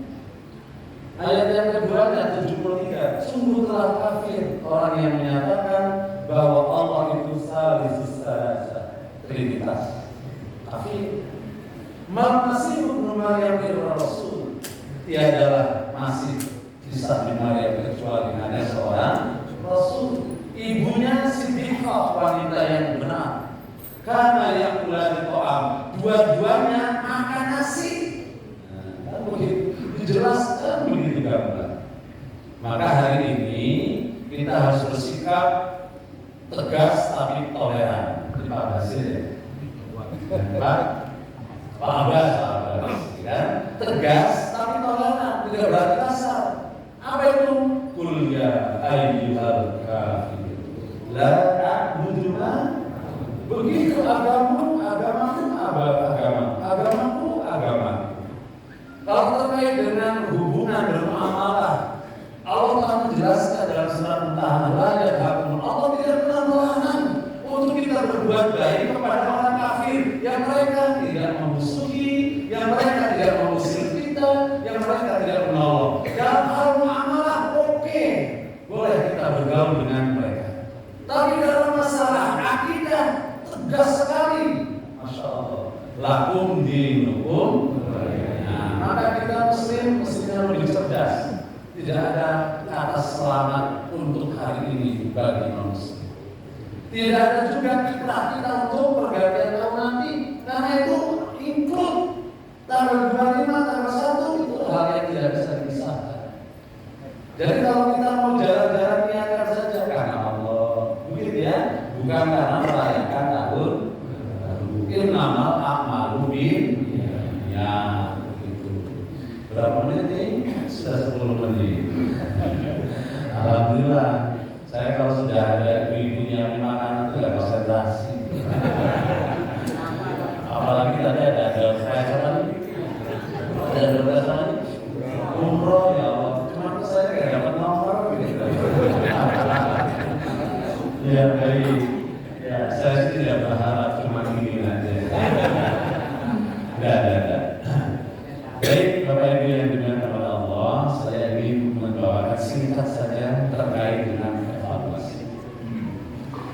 Ayat yang kedua ayat 73. Sungguh telah kafir orang yang menyatakan bahwa Allah itu salisus salasa, Trinitas. Kafir. Masih Ibnu Maryam Rasul. Tiadalah masih Isa bin Maryam kecuali hanya seorang Rasul. Ibunya Siddiqah, wanita yang benar. Karena yang mulai to'am, dua-duanya makan nasi. Nah, begitu dijelaskan begitu gamblang. Maka hari ini kita harus bersikap tegas tapi toleran. Terima kasih. Pak Abbas, kan? Tegas tapi toleran, tidak berarti kasar. Apa itu? Qul ya ayyuhal kafirun la a'budu ma. Begitu agamamu, agama. Kalau terkait dengan hubungan bermuamalah, Allah telah menjelaskan dalam surat Mumtahanah, la yadhakum. Allah tidak pernah melarang untuk kita berbuat baik kepada orang kafir yang mereka tidak memusuhi, yang mereka tidak mengusir kita, yang mereka tidak menolong. Dalam hal muamalah, oke, boleh kita bergaul dengan mereka. Tapi dalam masalah akidah tegas sekali, Masya Allah. Lakum dinukum. Nah, maka kita Muslim mestinya lebih cerdas. Tidak ada kata selamat untuk hari ini bagi manusia. Tidak ada juga kiprah kita untuk pergantian tahun nanti, karena itu include tanggal 25, tanggal 1 itu hal yang tidak bisa dipisahkan. Jadi kalau kita mau jalan-jalan niatkan saja karena Allah, begitu ya, bukan karena merayakan tahun baru. Innamal a'malu binniyat. Begitu. Berapa menit ini? Sudah 10 menit. Alhamdulillah. Saya kalau sudah ada ibu-ibunya makanan itu nggak konsentrasi. Apalagi tadi ada umroh ya Allah. Cuma saya nggak dapat nomor. Gitu. Ya baik. Ya saya sih tidak berharap cuma ini aja. Enggak. Baik Bapak Ibu yang dimuliakan oleh Allah, saya ingin membawakan singkat saja terkait dengan evaluasi.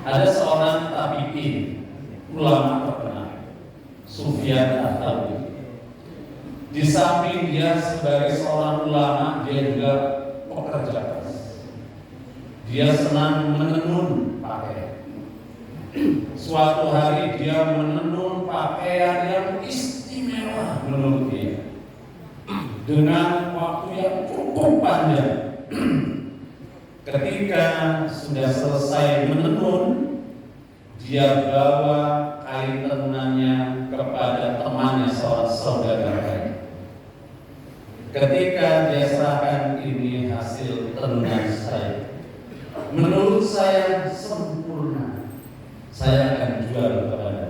Ada seorang tabi'in, ulama terkenal, Sufyan Ats-Tsauri. Di samping dia sebagai seorang ulama, dia juga pekerja keras. Dia senang menenun pakaian. Suatu hari dia menenun pakaian yang istimewa menurut dia, dengan waktu yang cukup panjang. Ketika sudah selesai menenun, dia bawa kain tenunannya kepada temannya, seorang saudaranya. Ketika dia serahkan, ini hasil tenunan saya, menurut saya sempurna, saya akan jual kepada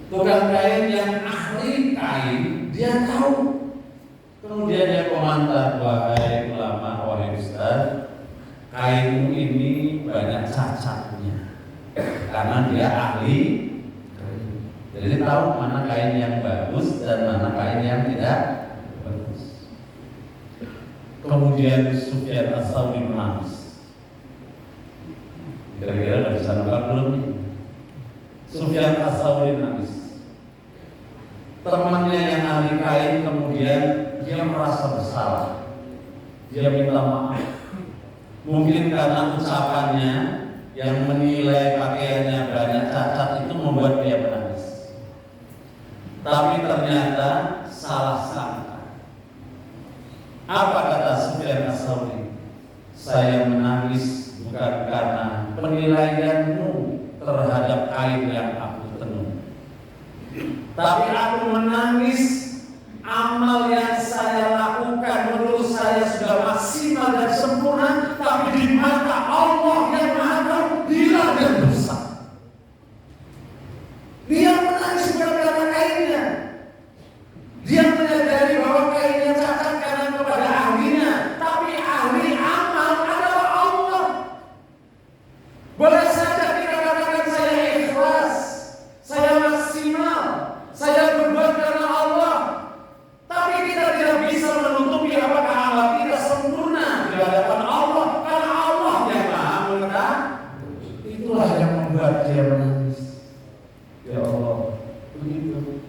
tukang kain yang ahli kain. Dia tahu. Kemudian dia komentar, wahai ulama, wahai ustaz, kainmu ini banyak cacatnya, karena dia ahli. Jadi tahu mana kain yang bagus dan mana kain yang tidak bagus. Kemudian Sufyan Ats-Tsauri menangis. Kira-kira udah bisa nampak belum nih? Sufyan Ats-Tsauri menangis. Temannya yang ahli kain kemudian dia merasa bersalah. Dia minta maaf. Mungkin karena ucapannya yang menilai pakaiannya banyak cacat itu membuat dia menangis. Tapi ternyata salah sangka. Apa kata Sufyan Ats-Tsauri? Saya menangis bukan karena penilaianmu terhadap kain yang aku tenun, tapi aku menangis amal yang saya lakukan menurut saya sudah maksimal dan sempurna, tapi di mata Allah yang Maha Tahu hilang dan rusak. Dia menangis bukan karena kainnya. Dia menyadari bahwa kainnya cacat karena kepada ahlinya, tapi ahli amal adalah Allah. Boleh saja kita katakan saya ikhlas, saya maksimal, saya berbuat karena Allah, tapi kita tidak bisa menutupi apakah amal kita sempurna di hadapan Allah, karena Allah yang Maha mengetahui. Itulah yang membuat dia menangis. Ya Allah, begitu.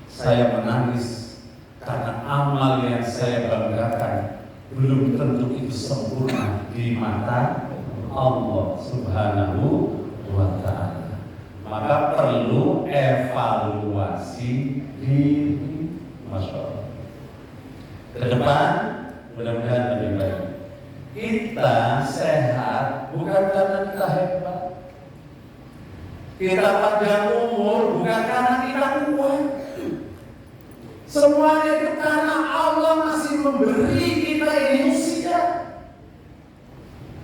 Saya menangis karena amal yang saya banggakan belum tentu itu sempurna di mata Allah Subhanahu wa Ta'ala. Maka perlu evaluasi diri. Masya Allah. Ke depan mudah-mudahan lebih baik. Kita sehat bukan karena kita hebat. Kita panjang umur bukan karena kita kuat. Semuanya itu karena Allah masih memberi kita ini usia.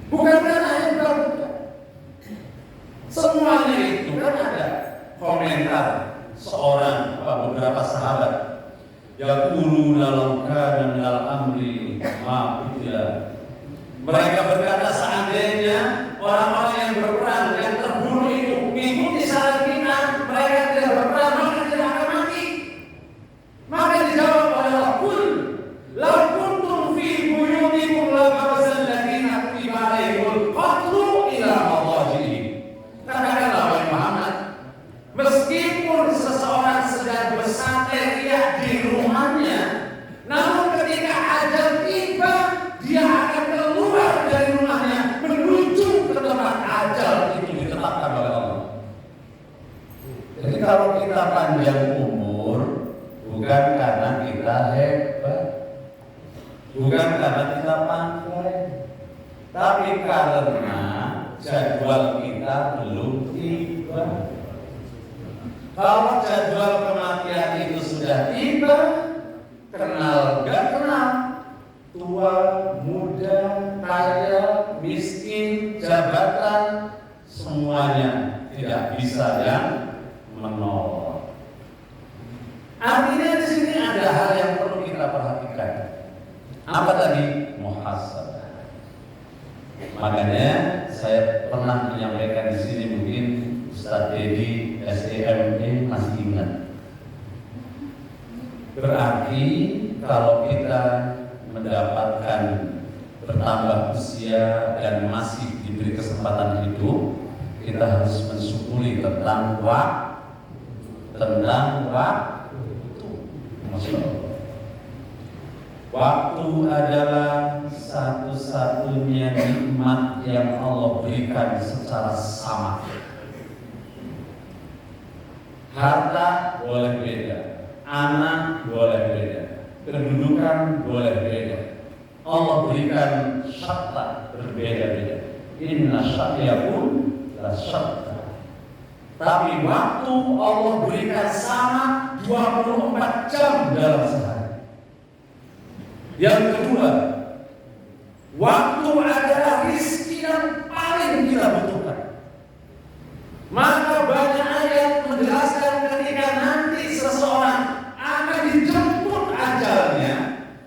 Bukan karena hebat. Semuanya itu kan ada komentar seorang beberapa sahabat. Yaquluna law kana minal amri ma qutila. Mereka berkata, seandainya orang-orang yang berperang, yang terbunuh itu mengikuti saran kita, mereka tidak berperang, maka tidak akan mati. Maka dijawab oleh Allah, "Qul law kuntum fi buyutikum la barazal ladina kutiba alaihimul qatlu ila madajihim." Katakanlah wahai Muhammad, meskipun seseorang sedang bersantai di rumahnya, namun ketika ajal tiba, dia akan keluar dari rumahnya menuju ke tempat ajal itu ditetapkan oleh Allah. Jadi kalau kita panjang umur, bukan karena kita hebat, bukan karena kita pandai, tapi karena jadwal kita belum tiba. Kalau jadwal kematian itu sudah tiba, kenal gak kenal, tua, muda, kaya, miskin, jabatan, semuanya tidak bisa yang menolong. Artinya di sini ada hal yang perlu kita perhatikan. Apa tadi? Muhasabah. Makanya saya pernah menyampaikan di sini, mungkin Ustadz Dedi SDME masih ingat. Berarti kalau kita mendapatkan bertambah usia dan masih diberi kesempatan hidup, kita harus mensyukuri tentang waktu. Masya Allah. Waktu adalah satu-satunya nikmat yang Allah berikan secara sama. Harta boleh beda, anak boleh beda, kedudukan boleh beda. Allah berikan syarat berbeda-beda. Inna sya'yakum la syatta. Tapi waktu Allah berikan sama 24 jam dalam sehari. Yang kedua, waktu adalah rizki yang paling kita butuhkan. Maka banyak ayat menjelaskan ketika nanti seseorang akan dijemput ajalnya,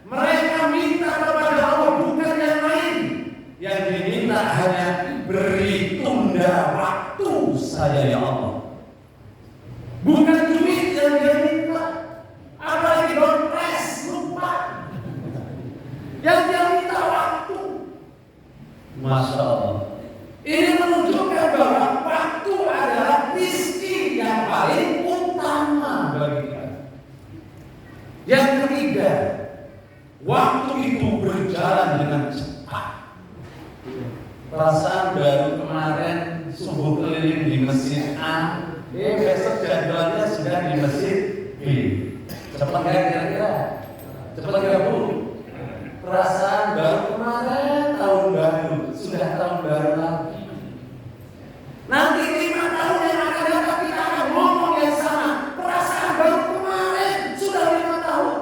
mereka minta kepada Allah bukan yang lain. Yang diminta hanya beri tunda waktu saya ya Allah. Bukan duit yang dia minta, apalagi dompres lupa. Yang dia minta waktu. Masya Allah. Ini menunjukkan bahwa waktu adalah rezeki yang paling utama bagi kita. Yang ketiga, waktu itu berjalan dengan cepat. Perasaan baru kemarin subuh keliling di masjid A, besok jadwalnya sudah di masjid B. Cepat nggak kira-kira? Cepat nggak Bu? Perasaan baru kemarin tahun baru, sudah tahun baru lagi. Nanti 5 tahun yang akan datang kita akan ngomong yang sama. Perasaan baru kemarin sudah 5 tahun.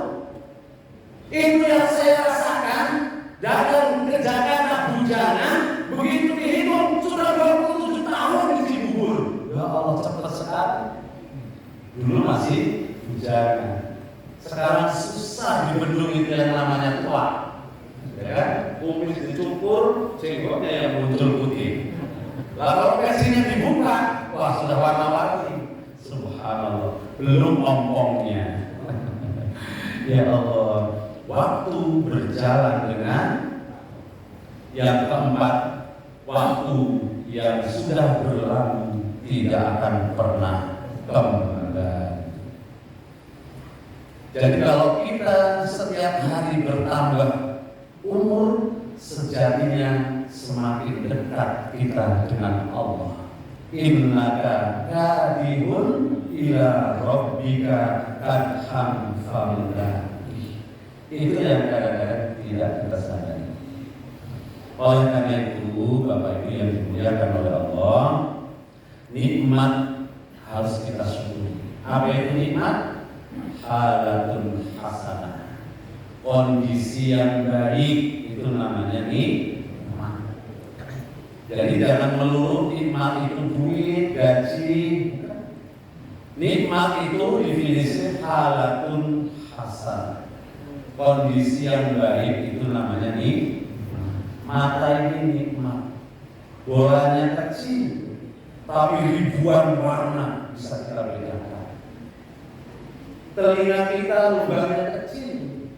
Itu yang saya rasakan datang ke Jakarta Bujangan, begitu dihitung sudah 27 tahun di Cibubur. Ya Allah, cepat sekali. Dulu masih Bujangan, sekarang susah dibendung itu yang namanya tua. Ya kan? Kumis dicukur, jenggotnya yang muncul putih. Lalu kasinya dibuka, wah sudah warna-warni. Subhanallah, belum ompongnya. Ya Allah, waktu berjalan dengan yang keempat, waktu yang sudah berlalu tidak akan pernah kembali. Jadi kalau kita setiap hari bertambah umur, sejatinya semakin dekat kita dengan Allah. Innaka kadihun ila rabbika kadhan famulaki. Itu yang kadang-kadang tidak kita sadari. Oleh karena itu, Bapak Ibu yang dimuliakan oleh Allah, nikmat harus kita syukuri. Apa itu nikmat? Halatun hasanah. Kondisi yang baik itu namanya nikmat. Jadi jangan melulu nikmat itu duit, gaji. Nikmat itu definisi halatun hasanah. Kondisi yang baik itu namanya nikmat. Mata ini nikmat. Bolanya kecil, tapi ribuan warna bisa kita bedakan. Telinga kita lubangnya kecil,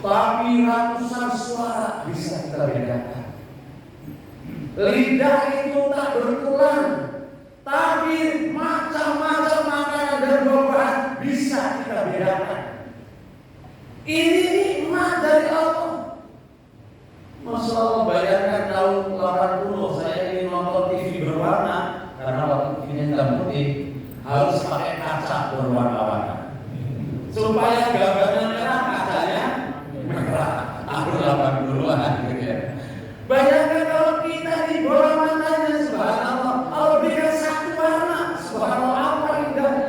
tapi ratusan suara bisa kita bedakan. Lidah itu tak bertulang, tapi macam-macam makanan dan buah-buahan bisa kita bedakan. Ini nikmat dari Allah. Masya Allah, bayangkan tahun 80 saya ingin nonton TV berwarna, karena waktu TV-nya hitam putih harus pakai kaca berwarna-warna supaya gambarnya merah, kacanya merah. Tahun 80-an gitu ya. Bayangkan kalau kita di bola matanya, subhanallah, Allah berikan satu warna, subhanallah, apa indahnya.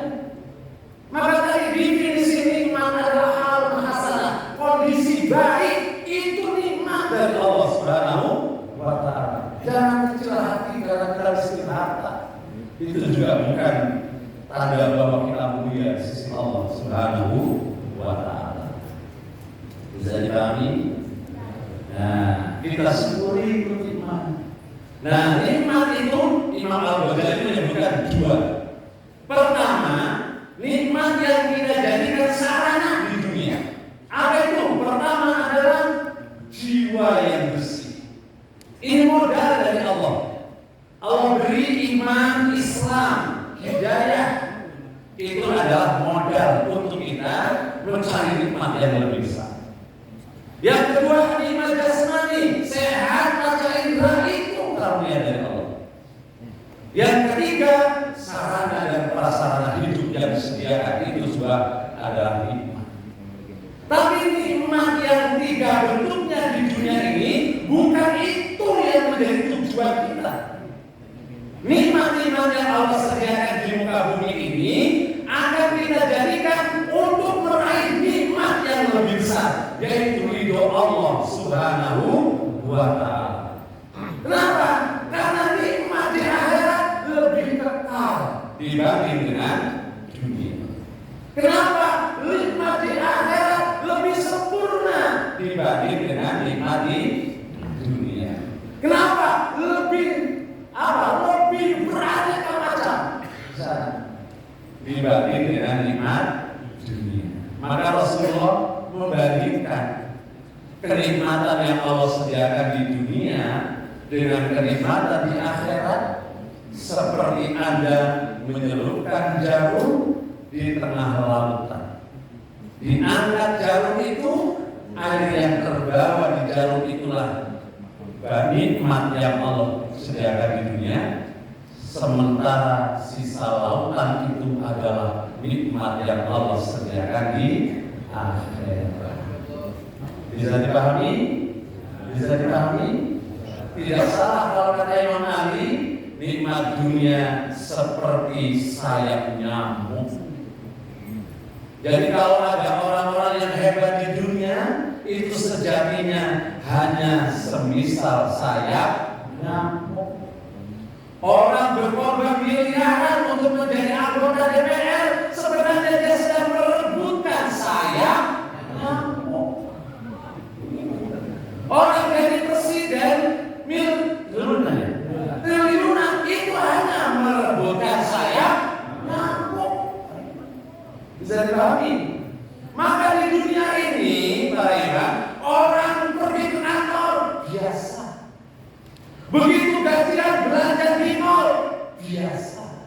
Maka tadi definisi nikmat adalah hal hasanah, kondisi baik itu nikmat dari Allah Subhanahu wa Ta'ala. Jangan kecil hati karena kita miskin harta. Itu juga bukan tanda bahwa kita mulia di sisi Allah Subhanahu wa Ta'ala. Bisa dipahami? Nah, kita syukuri itu nikmat. Nah, nikmat itu Imam Al-Ghazali menyebutkan dua. Pertama, nikmat yang kita jadikan sarana di dunia. Apa itu? Pertama adalah jiwa yang bersih. Ini modal dari Allah. Allah beri iman, Islam, hidayah. Itu adalah modal untuk kita mencari nikmat yang lebih besar. Yang kedua, nikmat jasmani, sehat mata indera, itu karunia dari Allah. Yang ketiga, sarana dan prasarana hidup yang disediakan itu juga adalah nikmat. Tapi nikmat yang tiga bentuknya di dunia ini bukan itu yang menjadi tujuan kita. Nikmat-nikmat yang Allah sediakan di muka bumi ini akan kita jadikan untuk meraih nikmat yang lebih besar, yaitu ridho Allah Subhanahu wa Ta'ala. Kenapa? Karena nikmat di akhirat lebih kekal dibanding dengan dunia. Kenapa? Nikmat di akhirat lebih sempurna dibanding dengan nikmat di dunia. Kenapa? Lebih beraneka macam dibanding dengan nikmat dunia. Maka Rasulullah membandingkan kenikmatan yang Allah sediakan di dunia dengan kenikmatan di akhirat seperti Anda menyelupkan jarum di tengah lautan. Diangkat jarum itu, air yang terbawa di jarum itulah nikmat yang Allah sediakan di dunia. Sementara sisa lautan itu adalah nikmat yang Allah sediakan di akhirat. Bisa dipahami? Bisa dipahami? Tidak salah kalau kata Imam Ali, nikmat dunia seperti sayap nyamuk. Jadi kalau ada orang-orang yang hebat di dunia, itu sejatinya hanya semisal sayap nyamuk. Orang berkorban miliaran untuk menjadi anggota DPR, sebenarnya dia sedang merebutkan sayap nyamuk. Orang jadi presiden triliunan itu hanya merebutkan sayap nyamuk. Bisa dipahami? Maka di dunia ini, Pak Iwan, orang pergi ke kantor biasa. Begitu gajian belanja di mall biasa.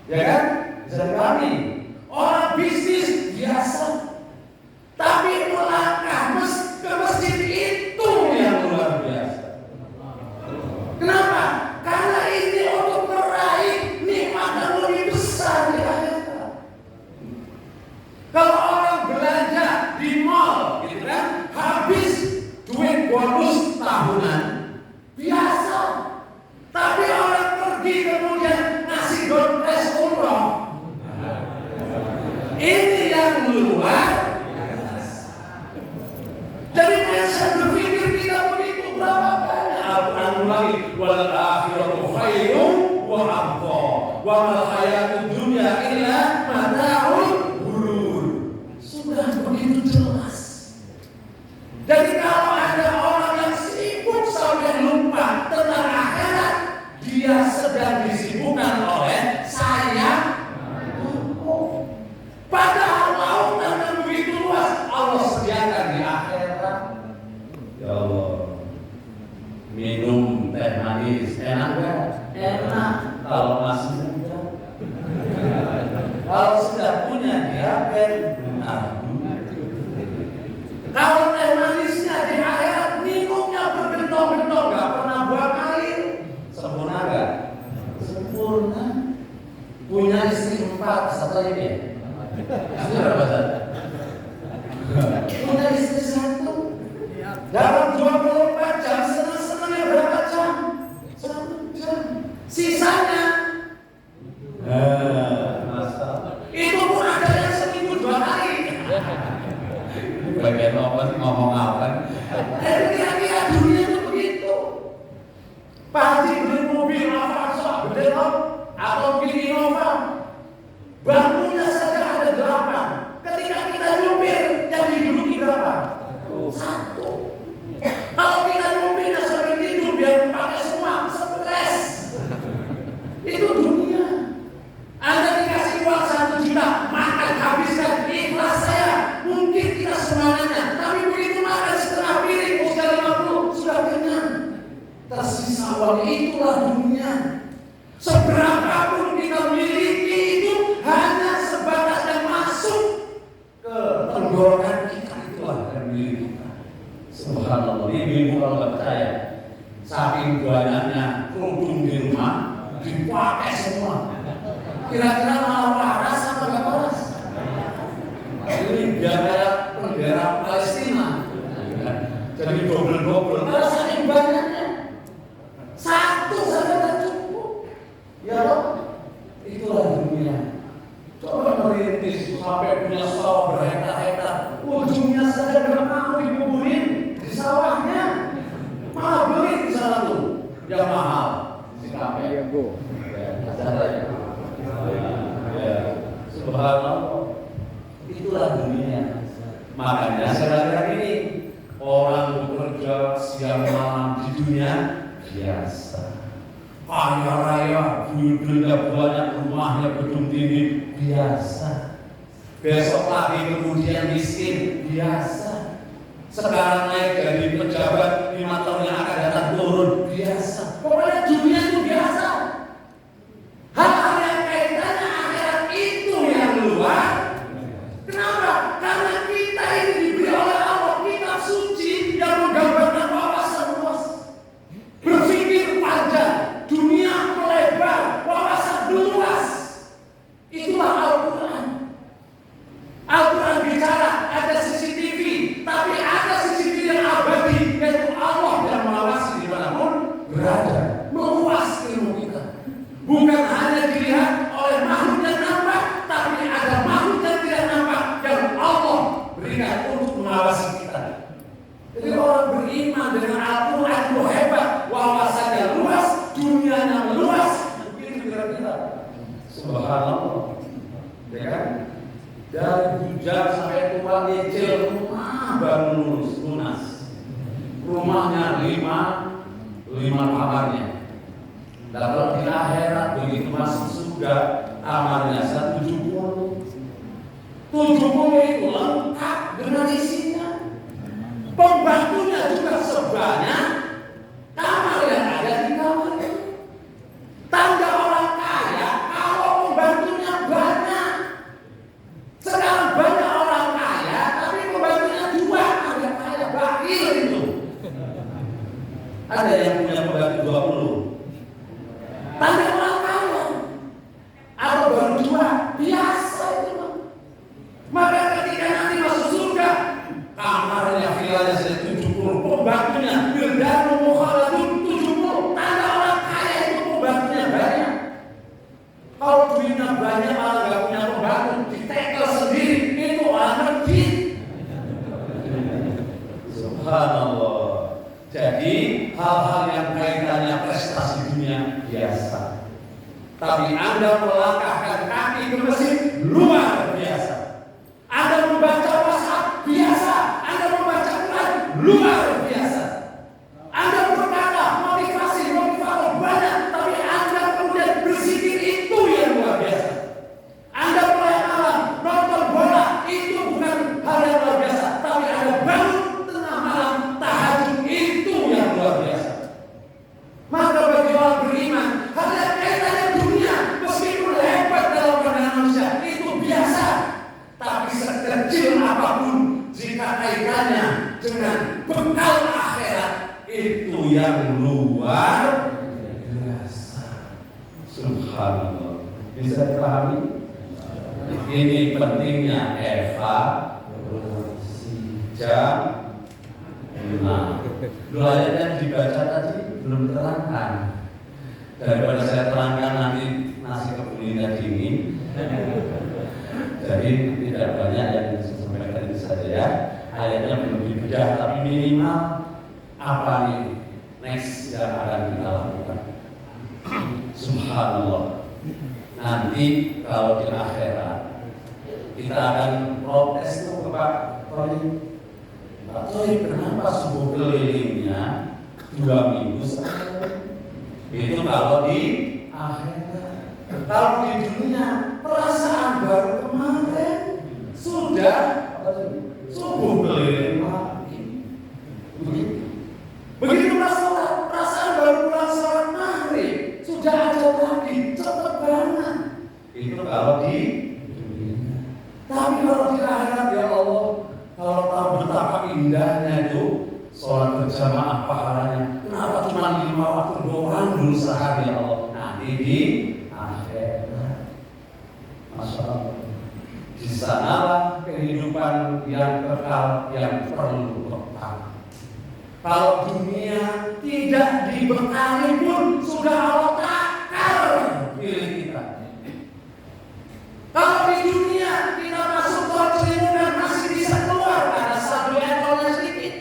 Ya kan? Bisa dipahami? Orang bisnis biasa. Tapi melangkah ke masjid itu yang luar biasa. Kenapa? Karena ini untuk meraih nikmat yang lebih besar di akhirat. Kalau orang belanja di mall, gitu kan, habis duit bonus tahunan, biasa. Tapi orang pergi kemudian ngasih dompet umroh, ini yang luar biasa. Jadi biasa berpikir kita begitu berapa banyak. Al-Quran lagi, wal akhiratu khairun wa abqa, wa mal hayatud dunya illa mata'ul ghurur. Sudah begitu jelas. Jadi kalau ada orang yang sibuk sampai lupa tentang akhirat, dia sedang disibukkan oleh sayap nyamuk. Padahal lautan yang begitu luas Allah sediakan di akhirat. Ya Allah, minum teh manis enak gak? Enak kalau masih muda. Kalau sudah punya diabetes, kalau teh manisnya di akhirat minumnya bergentong-gentong, gak pernah buang air. Sempurna gak? Sempurna. Punya istri 4, satu lagi ya? Istri berapa satu? Punya istri 1. Dalam 24 jam, senang-senangnya berapa jam? 1 jam. Sisanya itu pun ada yang seminggu 2 kali. Bagian ngomong apa? Kira-kira dunia itu begitu. Pasti beli mobil Avanza gede atau beli Innova, bangkunya saja ada 8. Ketika kita nyupir, yang diduduki berapa? 1. Kalau kita nyupirnya sampai tidur biar pakai semua, itulah dunia. Seberapapun kita miliki itu hanya sebatas yang masuk ke tenggorokan kita, itulah yang milik kita. Subhanallah, ibu kalau nggak percaya, saking banyaknya kerudung di rumah dipakai semua. Kira-kira malah waras apa nggak waras? Ini bendera Palestina, jadi double. Malah saking banyaknya, satu saja tak cukup. Ya loh, itulah dunia. Coba merintis sampai punya sawah berhektar-hektar, ujungnya saja nggak mau dikuburin di sawahnya, malah beli di sana tuh yang mahal si kafe. Subhanallah, itulah dunia. Makanya sekarang ini orang bekerja siang malam di dunia biasa. Kaya raya, duitnya banyak, rumahnya gedung tinggi biasa. Besok lagi kemudian miskin biasa. Sekarang naik jadi pejabat 5 tahun yang akan datang turun biasa. Pokoknya dunia itu biasa. Hal-hal yang kaitannya akhirat itu yang luar. Kenapa? Karena kita ini diberi oleh Allah kitab suci yang menggambarkan wawasan luas. Berpikir panjang, dunia melebar, wawasan luas. Itulah Al-Quran. Al-Quran bicara ada CCTV, tapi ada CCTV yang abadi, yaitu Allah yang mengawasi dimanapun berada, meluas ilmu kita. Bukan hanya dilihat oleh makhluk yang nampak, tapi ada makhluk yang tidak nampak yang Allah berikan untuk mengawasi kita. Jadi orang beriman dengan Al-Quran itu hebat, wawasannya luas, dunianya meluas, begitu kira-kira. Subhanallah, ya kan? Dari bujang sampai tua nyicil rumah baru lunas. Rumahnya 5 kamarnya. Dan kalau di akhirat begitu masuk surga, kamarnya 70. 70 itu lengkap dengan isinya. Pembantunya juga sebanyak kamar yang ada di kamar itu. Tanda orang kaya kalau pembantunya banyak. Sekarang banyak orang kaya, tapi pembantunya 2, ada kaya bakil itu. Ada yang punya pembantu 20. Tanda orang kaya. Atau baru 2, biasa itu. Maka ketika nanti masuk surga, kamarnya vilanya 70, pembantunya bildan mukhaladun 70. Tanda orang kaya itu pembantunya banyak. Kalau duitnya banyak malah nggak punya pembantu, ditekel sendiri, itu orang medit. Subhanallah. Jadi hal-hal yang kaitannya prestasi dunia biasa. Tapi Anda melangkahkan kaki ke masjid luar biasa. Anda membaca WhatsApp biasa. Anda membaca Quran luar biasa. Anda berkata motivasi banyak, tapi Anda kemudian berzikir itu yang luar biasa. Anda mulai malam nonton bola itu bukan hal yang luar biasa, tapi Anda bangun tengah malam tahajud itu yang luar biasa. Maka bagi orang beriman, hal yang kaitannya dunia meskipun hebat dalam pandangan manusia itu biasa, tapi sekecil apapun jika kaitannya dengan bekal akhirat itu yang luar biasa. Subhanallah. Bisa dipahami? Ini pentingnya evaluasi jam 5. Dua ayat yang dibaca tadi belum terangkan. Daripada saya terangkan nanti nasi kebunnya dingin. Jadi tidak banyak yang bisa sampaikan itu saja ya. Ayatnya belum dibedah, tapi minimal apa nih next yang akan kita lakukan. Subhanallah. Nanti kalau di akhirat kita akan protes tuh ke Pak Tony. Pak Tony, kenapa subuh kelilingnya 2 minggu sekali? Itu kalau di akhirat. Kalau di dunia perasaan baru kemarin sudah subuh keliling lagi. Begitu perasaan baru pulang sholat maghrib Itu kalau di dunia. Tapi kalau di akhirat ya Allah, kalau tahu betapa indahnya itu sholat berjamaah pahalanya, kenapa cuma 5 waktu doang dulu sehari ya Allah? Nanti di akhirat, Masya Allah. Di sanalah kehidupan yang kekal yang perlu bekal. Kalau dunia tidak dibekali pun sudah Allah takar pilih kita. Kalau di dunia kita masuk tol Ciliwung dan masih bisa keluar karena saldo ekolnya sedikit.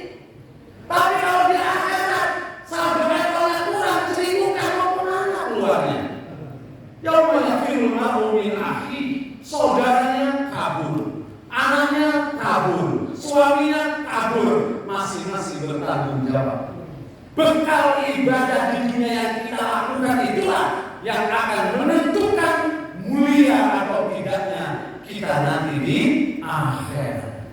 Tapi kalau di akhirat saldo ekolnya kurang, Ciliwung kan mau kemana keluarnya? Yauma yafirul mar'u min akhihi, saudaranya kabur, anaknya kabur, suaminya kabur, masing-masing bertanggung jawab. Bekal ibadah di dunia yang kita lakukan itulah yang akan menentukan mulia atau tidaknya kita nanti di akhir.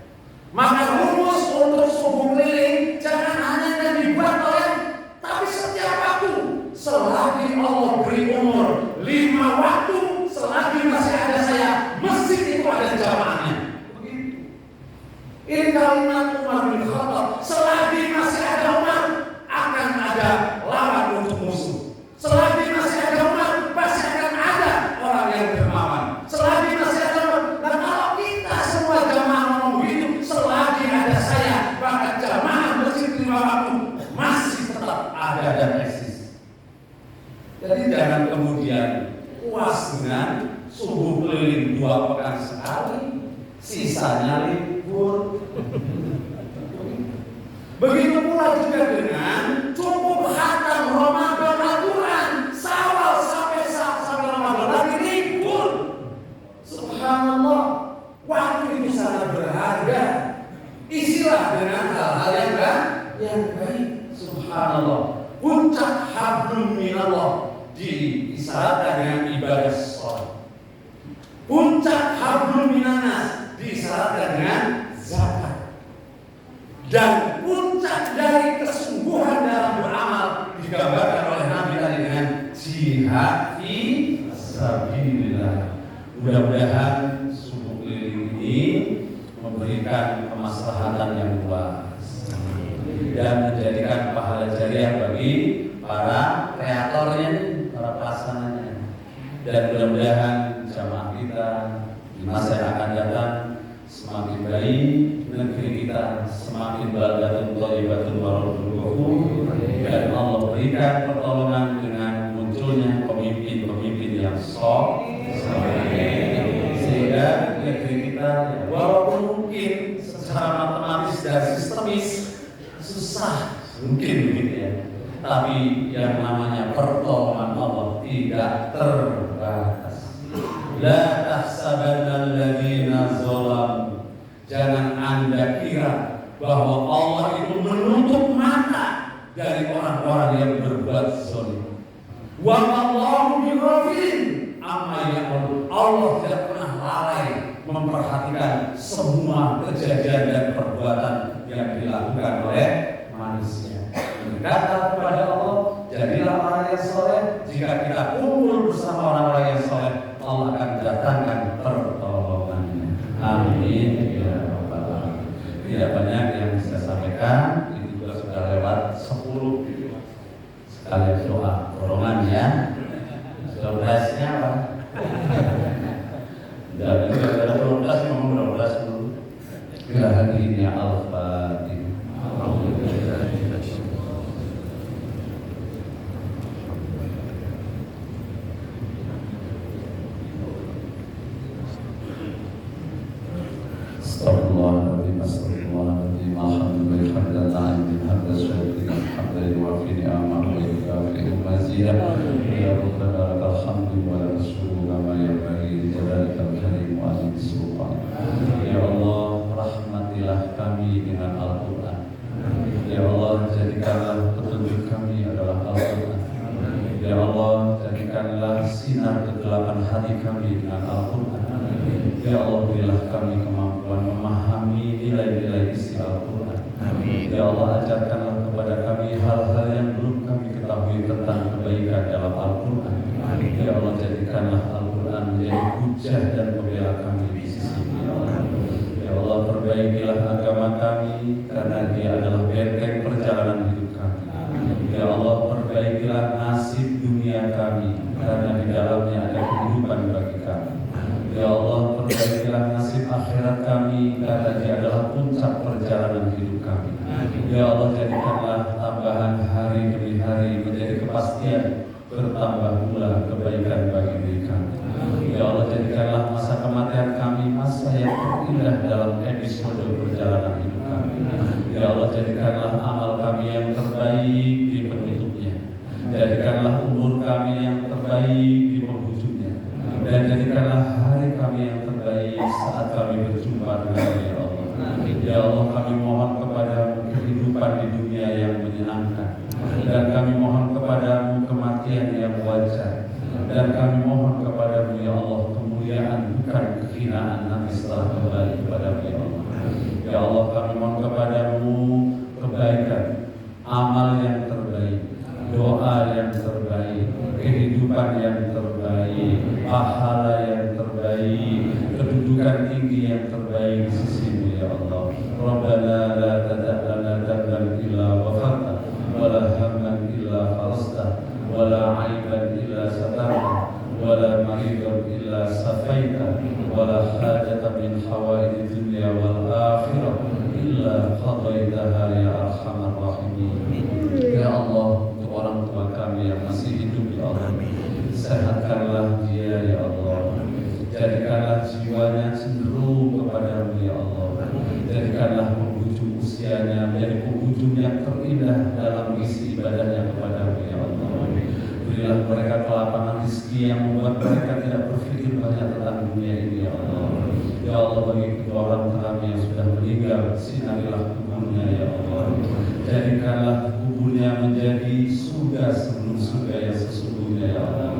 Maka rumus untuk subuh keliling jangan hanya yang dibuat oleh, tapi setiap waktu. Selagi Allah beri umur 5 waktu, selagi masih ada saya, masjid itu ada jamaahnya. Ini kalimat Umar bin Khattab. Selagi masih ada Umar, akan ada lawan untuk musuh. Selagi masih ada Umar, pasti akan ada orang yang dermawan. Selagi masih ada Umar, dan kalau kita semua jamaah ngomong begitu, selagi ada saya, maka jamaah masjid 5 waktu masih tetap ada dan eksis. Jadi jangan kemudian puas dengan subuh keliling 2 pekan sekali, sisanya libur. Begitu pula juga dengan cukup khatam Ramadan Al-Quran, Syawal sampai Ramadan lagi libur. Subhanallah, waktu itu sangat berharga. Isilah dengan hal-hal yang baik. Subhanallah, puncak hablum minallah diisyaratkan dengan ibadah sholat. Puncak hablum minanas diisyaratkan dengan zakat. Dan puncak dari kesungguhan dalam beramal digambarkan oleh Nabi tadi dengan jihad fi sabilillah. Mudah-mudahan subuh keliling ini memberikan kemaslahatan yang luas dan menjadikan pahala jariah bagi para kreatornya, para pelaksananya. Dan mudah-mudahan jamaah kita di masa yang akan datang semakin baik, negeri kita semakin baldatun thayyibatun waradun ghafur, dan Allah berikan pertolongan dengan munculnya pemimpin-pemimpin yang saleh, sehingga negeri kita walaupun mungkin secara matematis dan sistemis susah mungkin begitu ya, tapi yang namanya pertolongan Allah tidak terbatas. La tahsabanna alladziina zalamu, jangan Anda kira bahwa Allah itu menutup mata dari orang-orang yang berbuat zalim. Wa Allahu bighafilin amma ya'malun. Allah tidak pernah lalai memperhatikan semua kejadian dan perbuatan yang dilakukan oleh manusia. Mendekatlah kepada Allah, jadilah orang yang soleh. Jika kita kumpul bersama orang-orang yang soleh, Allah akan datangkan pertolongannya. Amin ya rabbal alamin. Tidak banyak yang bisa sampaikan, itu juga sudah lewat 10. Sekalian doa dorongannya. Sudah berhasilnya apa? Dan juga ada prioritas memang prioritas dulu. Bila hadirinnya Al-Fatihah. Astagfirullahaladzim, astagfirullahaladzim, alhamdulillah, hamdalillah, hamdalillah, syukurina, hamdalillah, wa fi ni'amah, wa yukafi'u mazidah. Ya Rabbana lakal hamdu wa lakal syukru kama yanbaghi li jalalikal karim wa azimi sultan. Ya Allah, rahmatilah kami dengan Al-Quran. Ya Allah, jadikanlah petunjuk kami adalah Al-Quran. Ya Allah, jadikanlah sinar kegelapan hati kami dengan Al-Quran. Ya Allah, berilah kami kemampuan memahami nilai-nilai isi Al-Quran. Ya Allah, ajarkanlah kepada kami hal-hal yang belum kami ketahui tentang kebaikan dalam Al-Quran. Ya Allah, jadikanlah Al-Quran menjadi hujah dan pembela kami di sisi-Mu ya Allah. Ya Allah, perbaikilah agama kami karena dia adalah benteng perjalanan hidup kami. Ya Allah, perbaikilah nasib dunia kami karena di dalamnya ada kehidupan bagi kami. Ya Allah, perbaikilah nasib akhirat kami karena dia adalah puncak perjalanan hidup kami. Ya Allah, jadikanlah tambahan hari demi hari menjadi kepastian, bertambah pula kebaikan bagi diri kami. Ya Allah, jadikanlah masa kematian kami masa yang terindah dalam episode perjalanan hidup kami. Ya Allah, jadikanlah amal kami yang terbaik di penutupnya. Jadikanlah umur kami yang terbaik di penghujungnya. Dan jadikanlah hari kami yang terbaik saat kami berjumpa dengan Ya Allah. Ya Allah, kami mohon kepadamu kehidupan di dunia yang menyenangkan. Dan kami mohon kepadamu kematian yang wajar. Dan kami mohon kepadamu Ya Allah kemuliaan bukan kehinaan nanti setelah kembali kepadamu Ya Allah. Ya Allah, kami mohon kepadamu kebaikan, amal yang terbaik, doa yang terbaik, kehidupan yang terbaik, pahala yang terbaik, kedudukan tinggi yang terbaik di sisi-Mu Ya Allah. Rabbana la tada' lana dhanban illa ghafarta wa la hamman illa farajta wa la 'aiban illa satarta wa la maridan illa safaita wa la hajatan min hawaiji dunya wal akhirah illa qadaitaha ya arhamar rahimin. Ya Allah, untuk orang tua kami yang masih hidup Ya Allah, sehatkanlah dia Ya Allah. Jadikanlah jiwanya cenderung kepadamu Ya Allah. Jadikanlah penghujung usianya menjadi penghujung yang terindah dalam isi ibadahnya kepadamu Ya Allah. Berilah mereka kelapangan rezeki yang membuat mereka tidak berpikir banyak tentang dunia ini Ya Allah. Ya Allah, bagi kedua orang kami yang sudah meninggal, sinarilah kuburnya Ya Allah. Jadikanlah kuburnya menjadi surga sebelum surga yang sesungguhnya Ya Allah.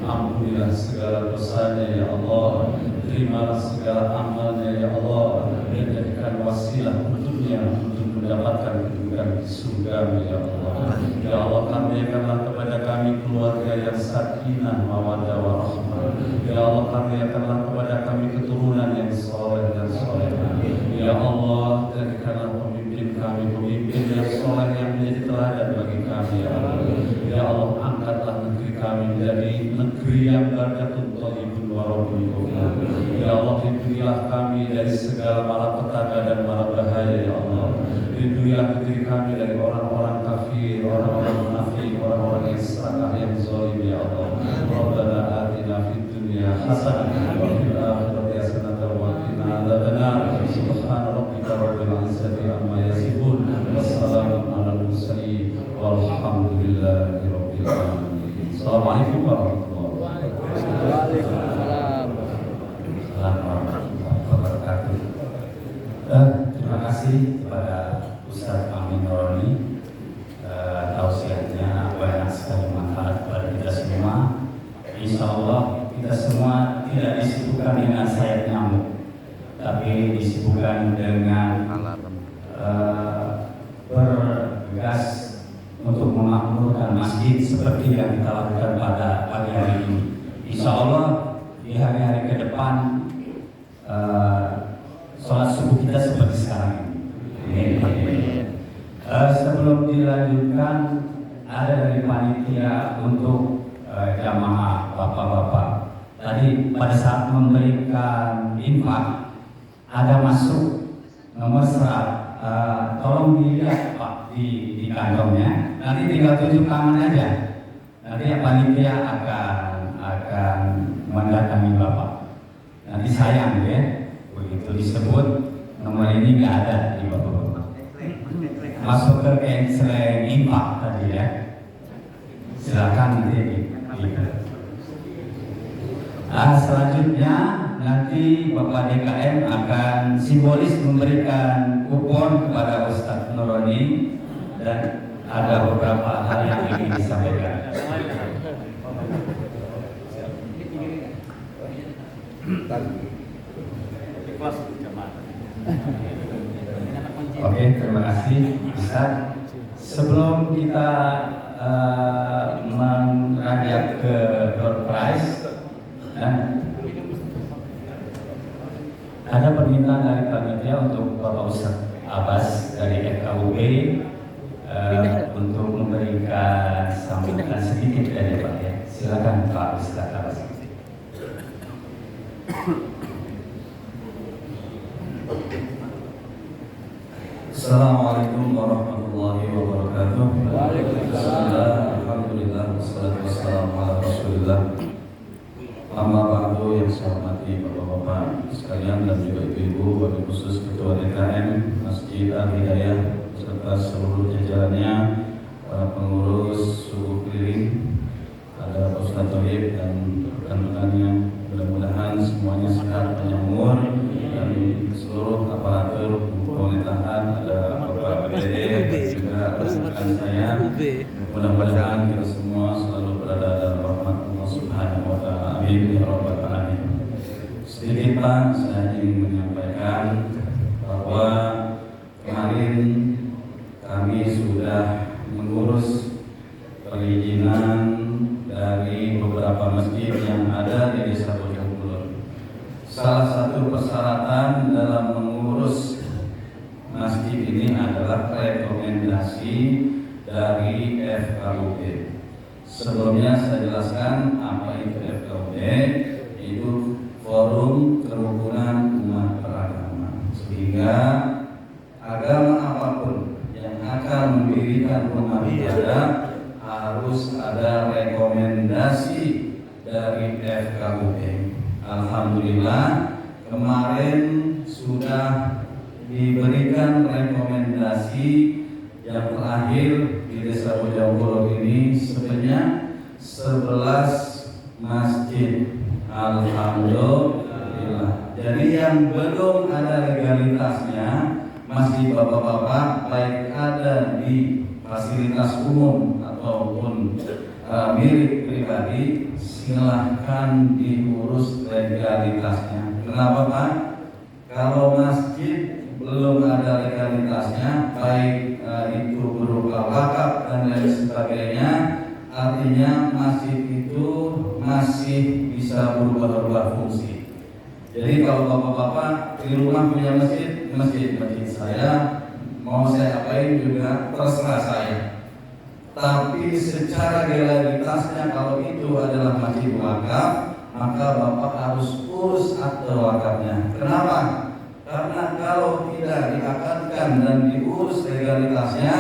Ampunilah segala dosanya Ya Allah. Terimalah segala amalnya Ya Allah. Dan jadikan wasilah untuknya untuk mendapatkan kedudukan di surga Ya Allah. Ya Allah, karuniakanlah kepada kami keluarga yang sakinah mawaddah warahmah. Ya Allah, karuniakanlah kepada kami keturunan yang soleh dan solehah. Ya Allah, jadikanlah pemimpin kami pemimpin yang soleh yang menjadi teladan bagi kami Ya Allah. Ya Allah, angkatlah negeri kami menjadi negeri yang barakatun thayyibun wa rabbul ghafur. Ya Allah, lindungilah kami dari segala malapetaka dan malabahaya Ya Allah. Lindungilah negeri kami dari orang-orang kafir, orang-orang munafik, orang-orang yang serakah, yang zalim Ya Allah. Rabbana atina fid dunya hasanah wa fil akhirati hasanah wa qina adzabannar. Subhana rabbika rabbil izzati amma yasifun. Wassalamun alal mursalin walhamdulillahi rabbil alamin. Assalamualaikum warahmatullahi wabarakatuh. Waalaikumsalam. Warahmatullahi wabarakatuh. Terima kasih kepada Ustaz Amin Nuroni. Tausiahnya banyak sekali manfaat kepada kita semua. Insya Allah kita semua tidak disibukkan dengan sayap nyamuk, tapi disibukkan dengan bergegas untuk memakmurkan masjid seperti yang kita lakukan pada pagi hari ini. Insya Allah di hari-hari ke depan sholat subuh kita seperti sekarang ini. Sebelum dilanjutkan, ada dari panitia untuk jamaah bapak-bapak. Tadi pada saat memberikan infak ada masuk nomor serat. Tolong dilihat Pak di kantongnya. Nanti tinggal tunjuk tangan aja. Nanti panitia akan mendatangi bapak. Nanti sayang ya, begitu disebut nomor ini nggak ada di bapak-bapak. Masuk ke selain infak tadi ya. Silakan nanti selanjutnya nanti Bapak DKM akan simbolis memberikan kupon kepada Ustadz Nuroni dan ada beberapa hal yang ingin disampaikan. Oke, terima kasih Ustaz. Sebelum kita meranjak ke door prize dan Ada permintaan dari panitia untuk Bapak Ustadz Abbas dari FKUB untuk memberikan sambutan sedikit dari Pak ya. Silakan Pak Ustadz Abbas. Assalamualaikum warahmatullahi wabarakatuh. Waalaikumsalam. Alhamdulillah wassalatu wassalamu ala Rasulillah. Amma ba'du, yang saya hormati Bapak-bapak sekalian dan juga ibu-ibu, wabil khusus Ketua DKM Masjid Al-Hidayah beserta seluruh jajarannya, para pengurus suku keliling, ada Ustaz Tauhid dan rekan-rekannya. Mudah-mudahan semuanya sehat, panjang umur, dan seluruh aparatur pemerintahan, ada Bapak BDD dan juga rekan saya. Mudah-mudahan kita semua selalu berada dalam rahmat Allah Subhanahu wa Ta'ala. Amin ya rabbal alamin. Sedikit Pak, saya ingin menyampaikan bahwa kemarin kami sudah mengurus perizinan dari beberapa masjid yang ada di Desa Bojong Kulon. Salah satu persyaratan dalam mengurus masjid ini adalah rekomendasi dari FKUB. Sebelumnya saya jelaskan apa itu FKUB, itu Forum Kerukunan Umat Beragama. Sehingga agama apapun yang akan mendirikan rumah ibadah harus ada rekomendasi dari FKUB. Alhamdulillah kemarin sudah diberikan rekomendasi yang terakhir di Desa Bojong Kulon ini sebanyak 11 masjid. Alhamdulillah. Jadi yang belum ada legalitasnya masih bapak-bapak, baik ada di fasilitas umum ataupun milik pribadi, silahkan diurus legalitasnya. Kenapa Pak? Kalau masjid belum ada legalitasnya, baik itu berupa wakaf dan lain sebagainya, artinya masjid itu masih bisa berubah-ubah fungsi. Jadi kalau bapak-bapak di rumah punya masjid saya, mau saya apain juga terserah saya. Tapi secara legalitasnya kalau itu adalah masjid wakaf, maka bapak harus urus akte wakafnya. Kenapa? Karena kalau tidak diakadkan dan diurus legalitasnya,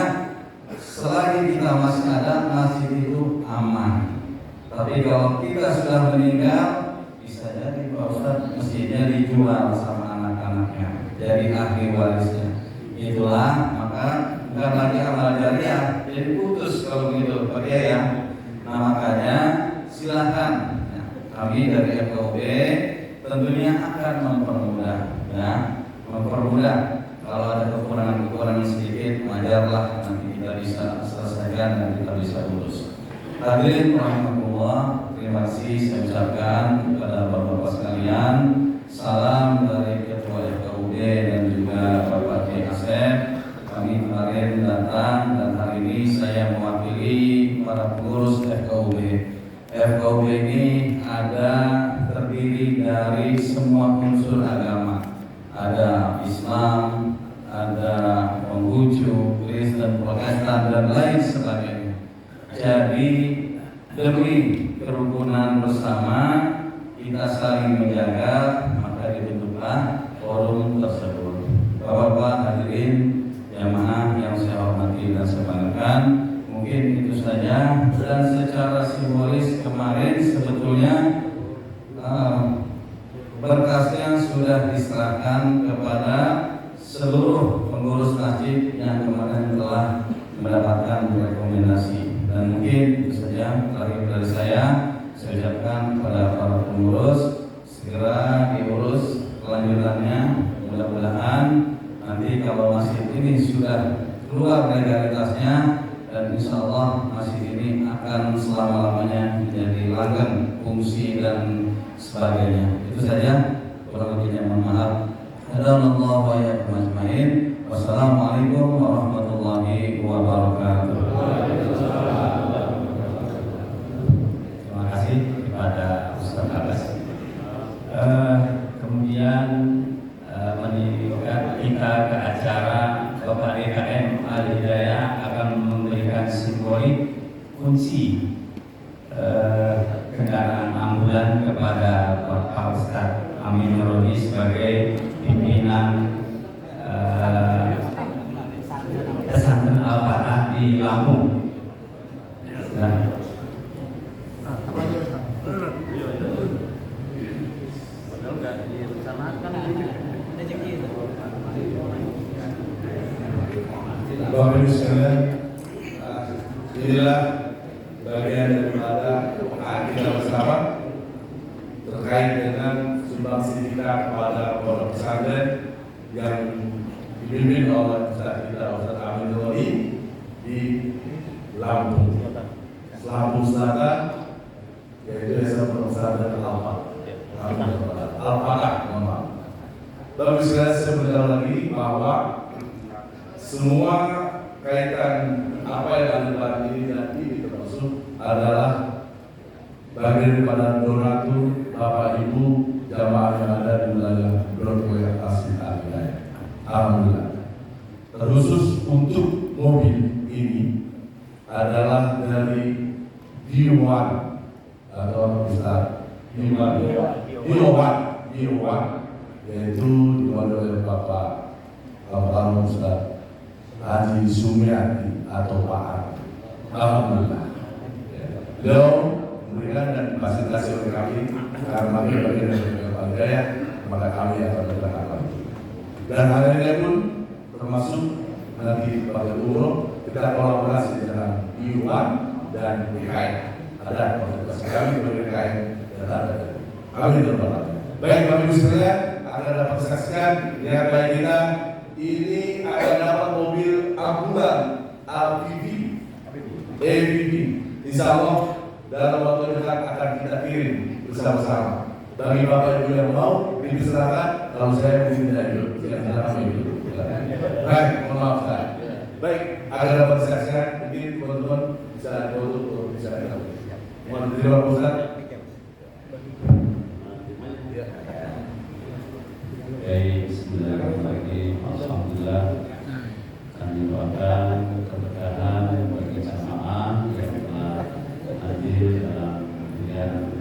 selagi kita masih ada, masjid itu aman. Tapi kalau kita sudah meninggal, bisa jadi Pak Ustadz masjidnya dijual sama anak-anaknya, jadi ahli warisnya. Itulah, maka bukan lagi amal jariah, jadi putus kalau begitu Pak Kiai ya. Nah makanya silakan kami dari FKUB tentunya akan mempermudah ya. Kalau ada kekurangan sedikit, wajarlah, nanti kita bisa selesaikan dan kita bisa urus. Hadirin rahmatullah, terima kasih saya ucapkan kepada bapak-bapak sekalian. Salam dari Ketua FKUB dan juga Bapak Kiai Asep. Kami kemarin datang dan hari ini saya mewakili para pengurus FKUB. FKUB ini terdiri dari semua unsur agama. Ada Islam, ada Konghucu, Kristen, Protestan dan lain sebagainya. Jadi demi kerukunan bersama kita saling menjaga, maka dibentuklah forum tersebut. Bapak-bapak hadirin jamaah yang saya hormati dan saya banggakan, mungkin itu saja. Dan secara simbolis kemarin sebetulnya berkasnya sudah diserahkan kepada seluruh pengurus masjid yang kemarin telah mendapatkan rekomendasi. Dan mungkin itu saja dari saya ucapkan kepada para pengurus segera diurus kelanjutannya. Mudah-mudahan nanti kalau masjid ini sudah keluar legalitasnya, dan insya Allah masjid ini akan selama-lamanya menjadi langgeng fungsi dan sebagainya. Itu saja, kurang lebihnya mohon maaf. Hadanallahu wa iyyakum ajmain. Wassalamualaikum warahmatullahi wabarakatuh. Terima kasih kepada Ustaz Abbas. Kemudian Alhamdulillah kepada Bapak Ustadz Amin Nuroni sebagai pimpinan pesantren Al-Fatah di Lampung. Bapak Ibu sekalian, inilah bagian daripada kita bersama terkait dengan sumbangsi kita kepada pondok pesantren yang dipimpin oleh Ustaz kita Ustaz Amin Nuroni di Lampung Selatan, yaitu Pondok Pesantren Al-Fatah. Bapak Ibu sekalian, saya beritahu lagi bahwa semua kaitan apa yang ada ini dan ini termasuk adalah bagian daripada donatur Bapak Ibu jamaah yang ada di wilayah Broadway Tasik Malaya. Alhamdulillah. Terkhusus untuk mobil ini adalah dari Dio1 atau Ustaz Dio1 yaitu dimulai oleh Bapak Almarhum Ustaz Haji Sumiati atau Pak Ar. Alhamdulillah. Beliau memberikan dan fasilitasi oleh kami karena kami bagian dari keluarga, maka kami akan berangkat. Dan hal ini pun termasuk nanti pada umroh kita kolaborasi dengan IUAN dan BKN. Ada kolaborasi kami dengan BKN dan ada kami terbatas. Baik Bapak Ibu sekalian, Anda dapat saksikan lihat baik kita ini akan dapat mobil ambulan AVV. Insya Allah dalam waktu dekat akan kita kirim bersama-sama. Bagi Bapak Ibu yang mau dipersilakan, kalau saya mungkin tidak ikut, silakan ikut. Baik, mohon maaf Ustaz. Baik, agar dapat disaksikan, mungkin teman-teman bisa foto bisa lihat. Mohon terima kasih Ustaz. Baik, bismillahirrahmanirrahim. Alhamdulillah kami doakan keberkahan bagi jamaah yang telah hadir dalam pilihan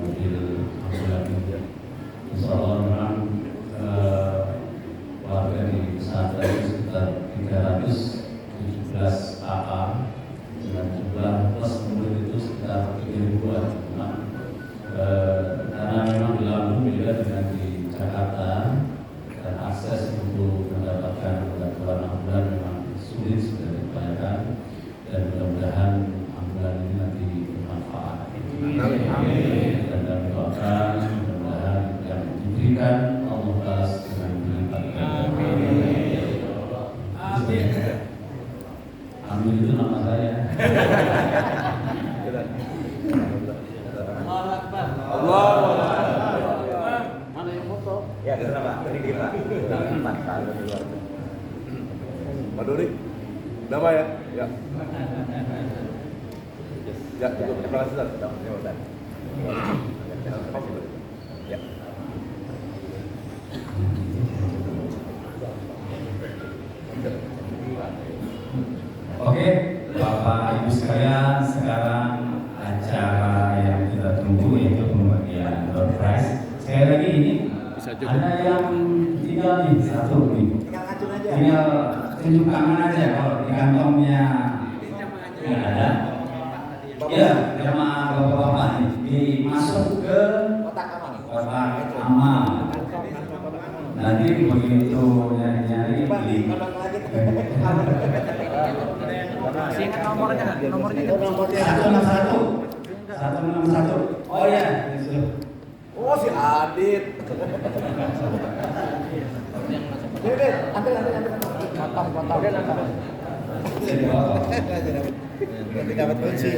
mobil ambulan ini. Insyaallah memang warga di pesantren sekitar 317 AA dengan jumlah plus murid itu sekitar 3.000-an. Karena memang di Lampung beda dengan di Jakarta dan akses untuk mendapatkan bantuan ambulan memang sulit sudah diupayakan, dan mudah-mudahan ambulan ini nanti bermanfaat. Dan kami doakan mudah-mudahan yang diberikan Allah balas dengan berlipat ganda. Amin itu nama saya. Ya, kenapa? Ini kita. Pak Dori, nama ya? Ya. Ya, cukup. Terima kasih Ustaz. Ya. Oke, Bapak Ibu sekalian, sekarang acara yang kita tunggu yaitu pembagian door prize. Sekali lagi ini ada yang tinggal nih satu nih. Tinggal tunjuk tangan aja kalau di kantongnya nggak ada. Ya, jamaah bapak-bapak nih dimasuk ke kotak amal. Nanti begitu nyari-nyari di Ingat nomornya nggak? Nomornya 161. Oh ya. Oh si Adit. Ini antar. Potong. Nanti dapat kunci.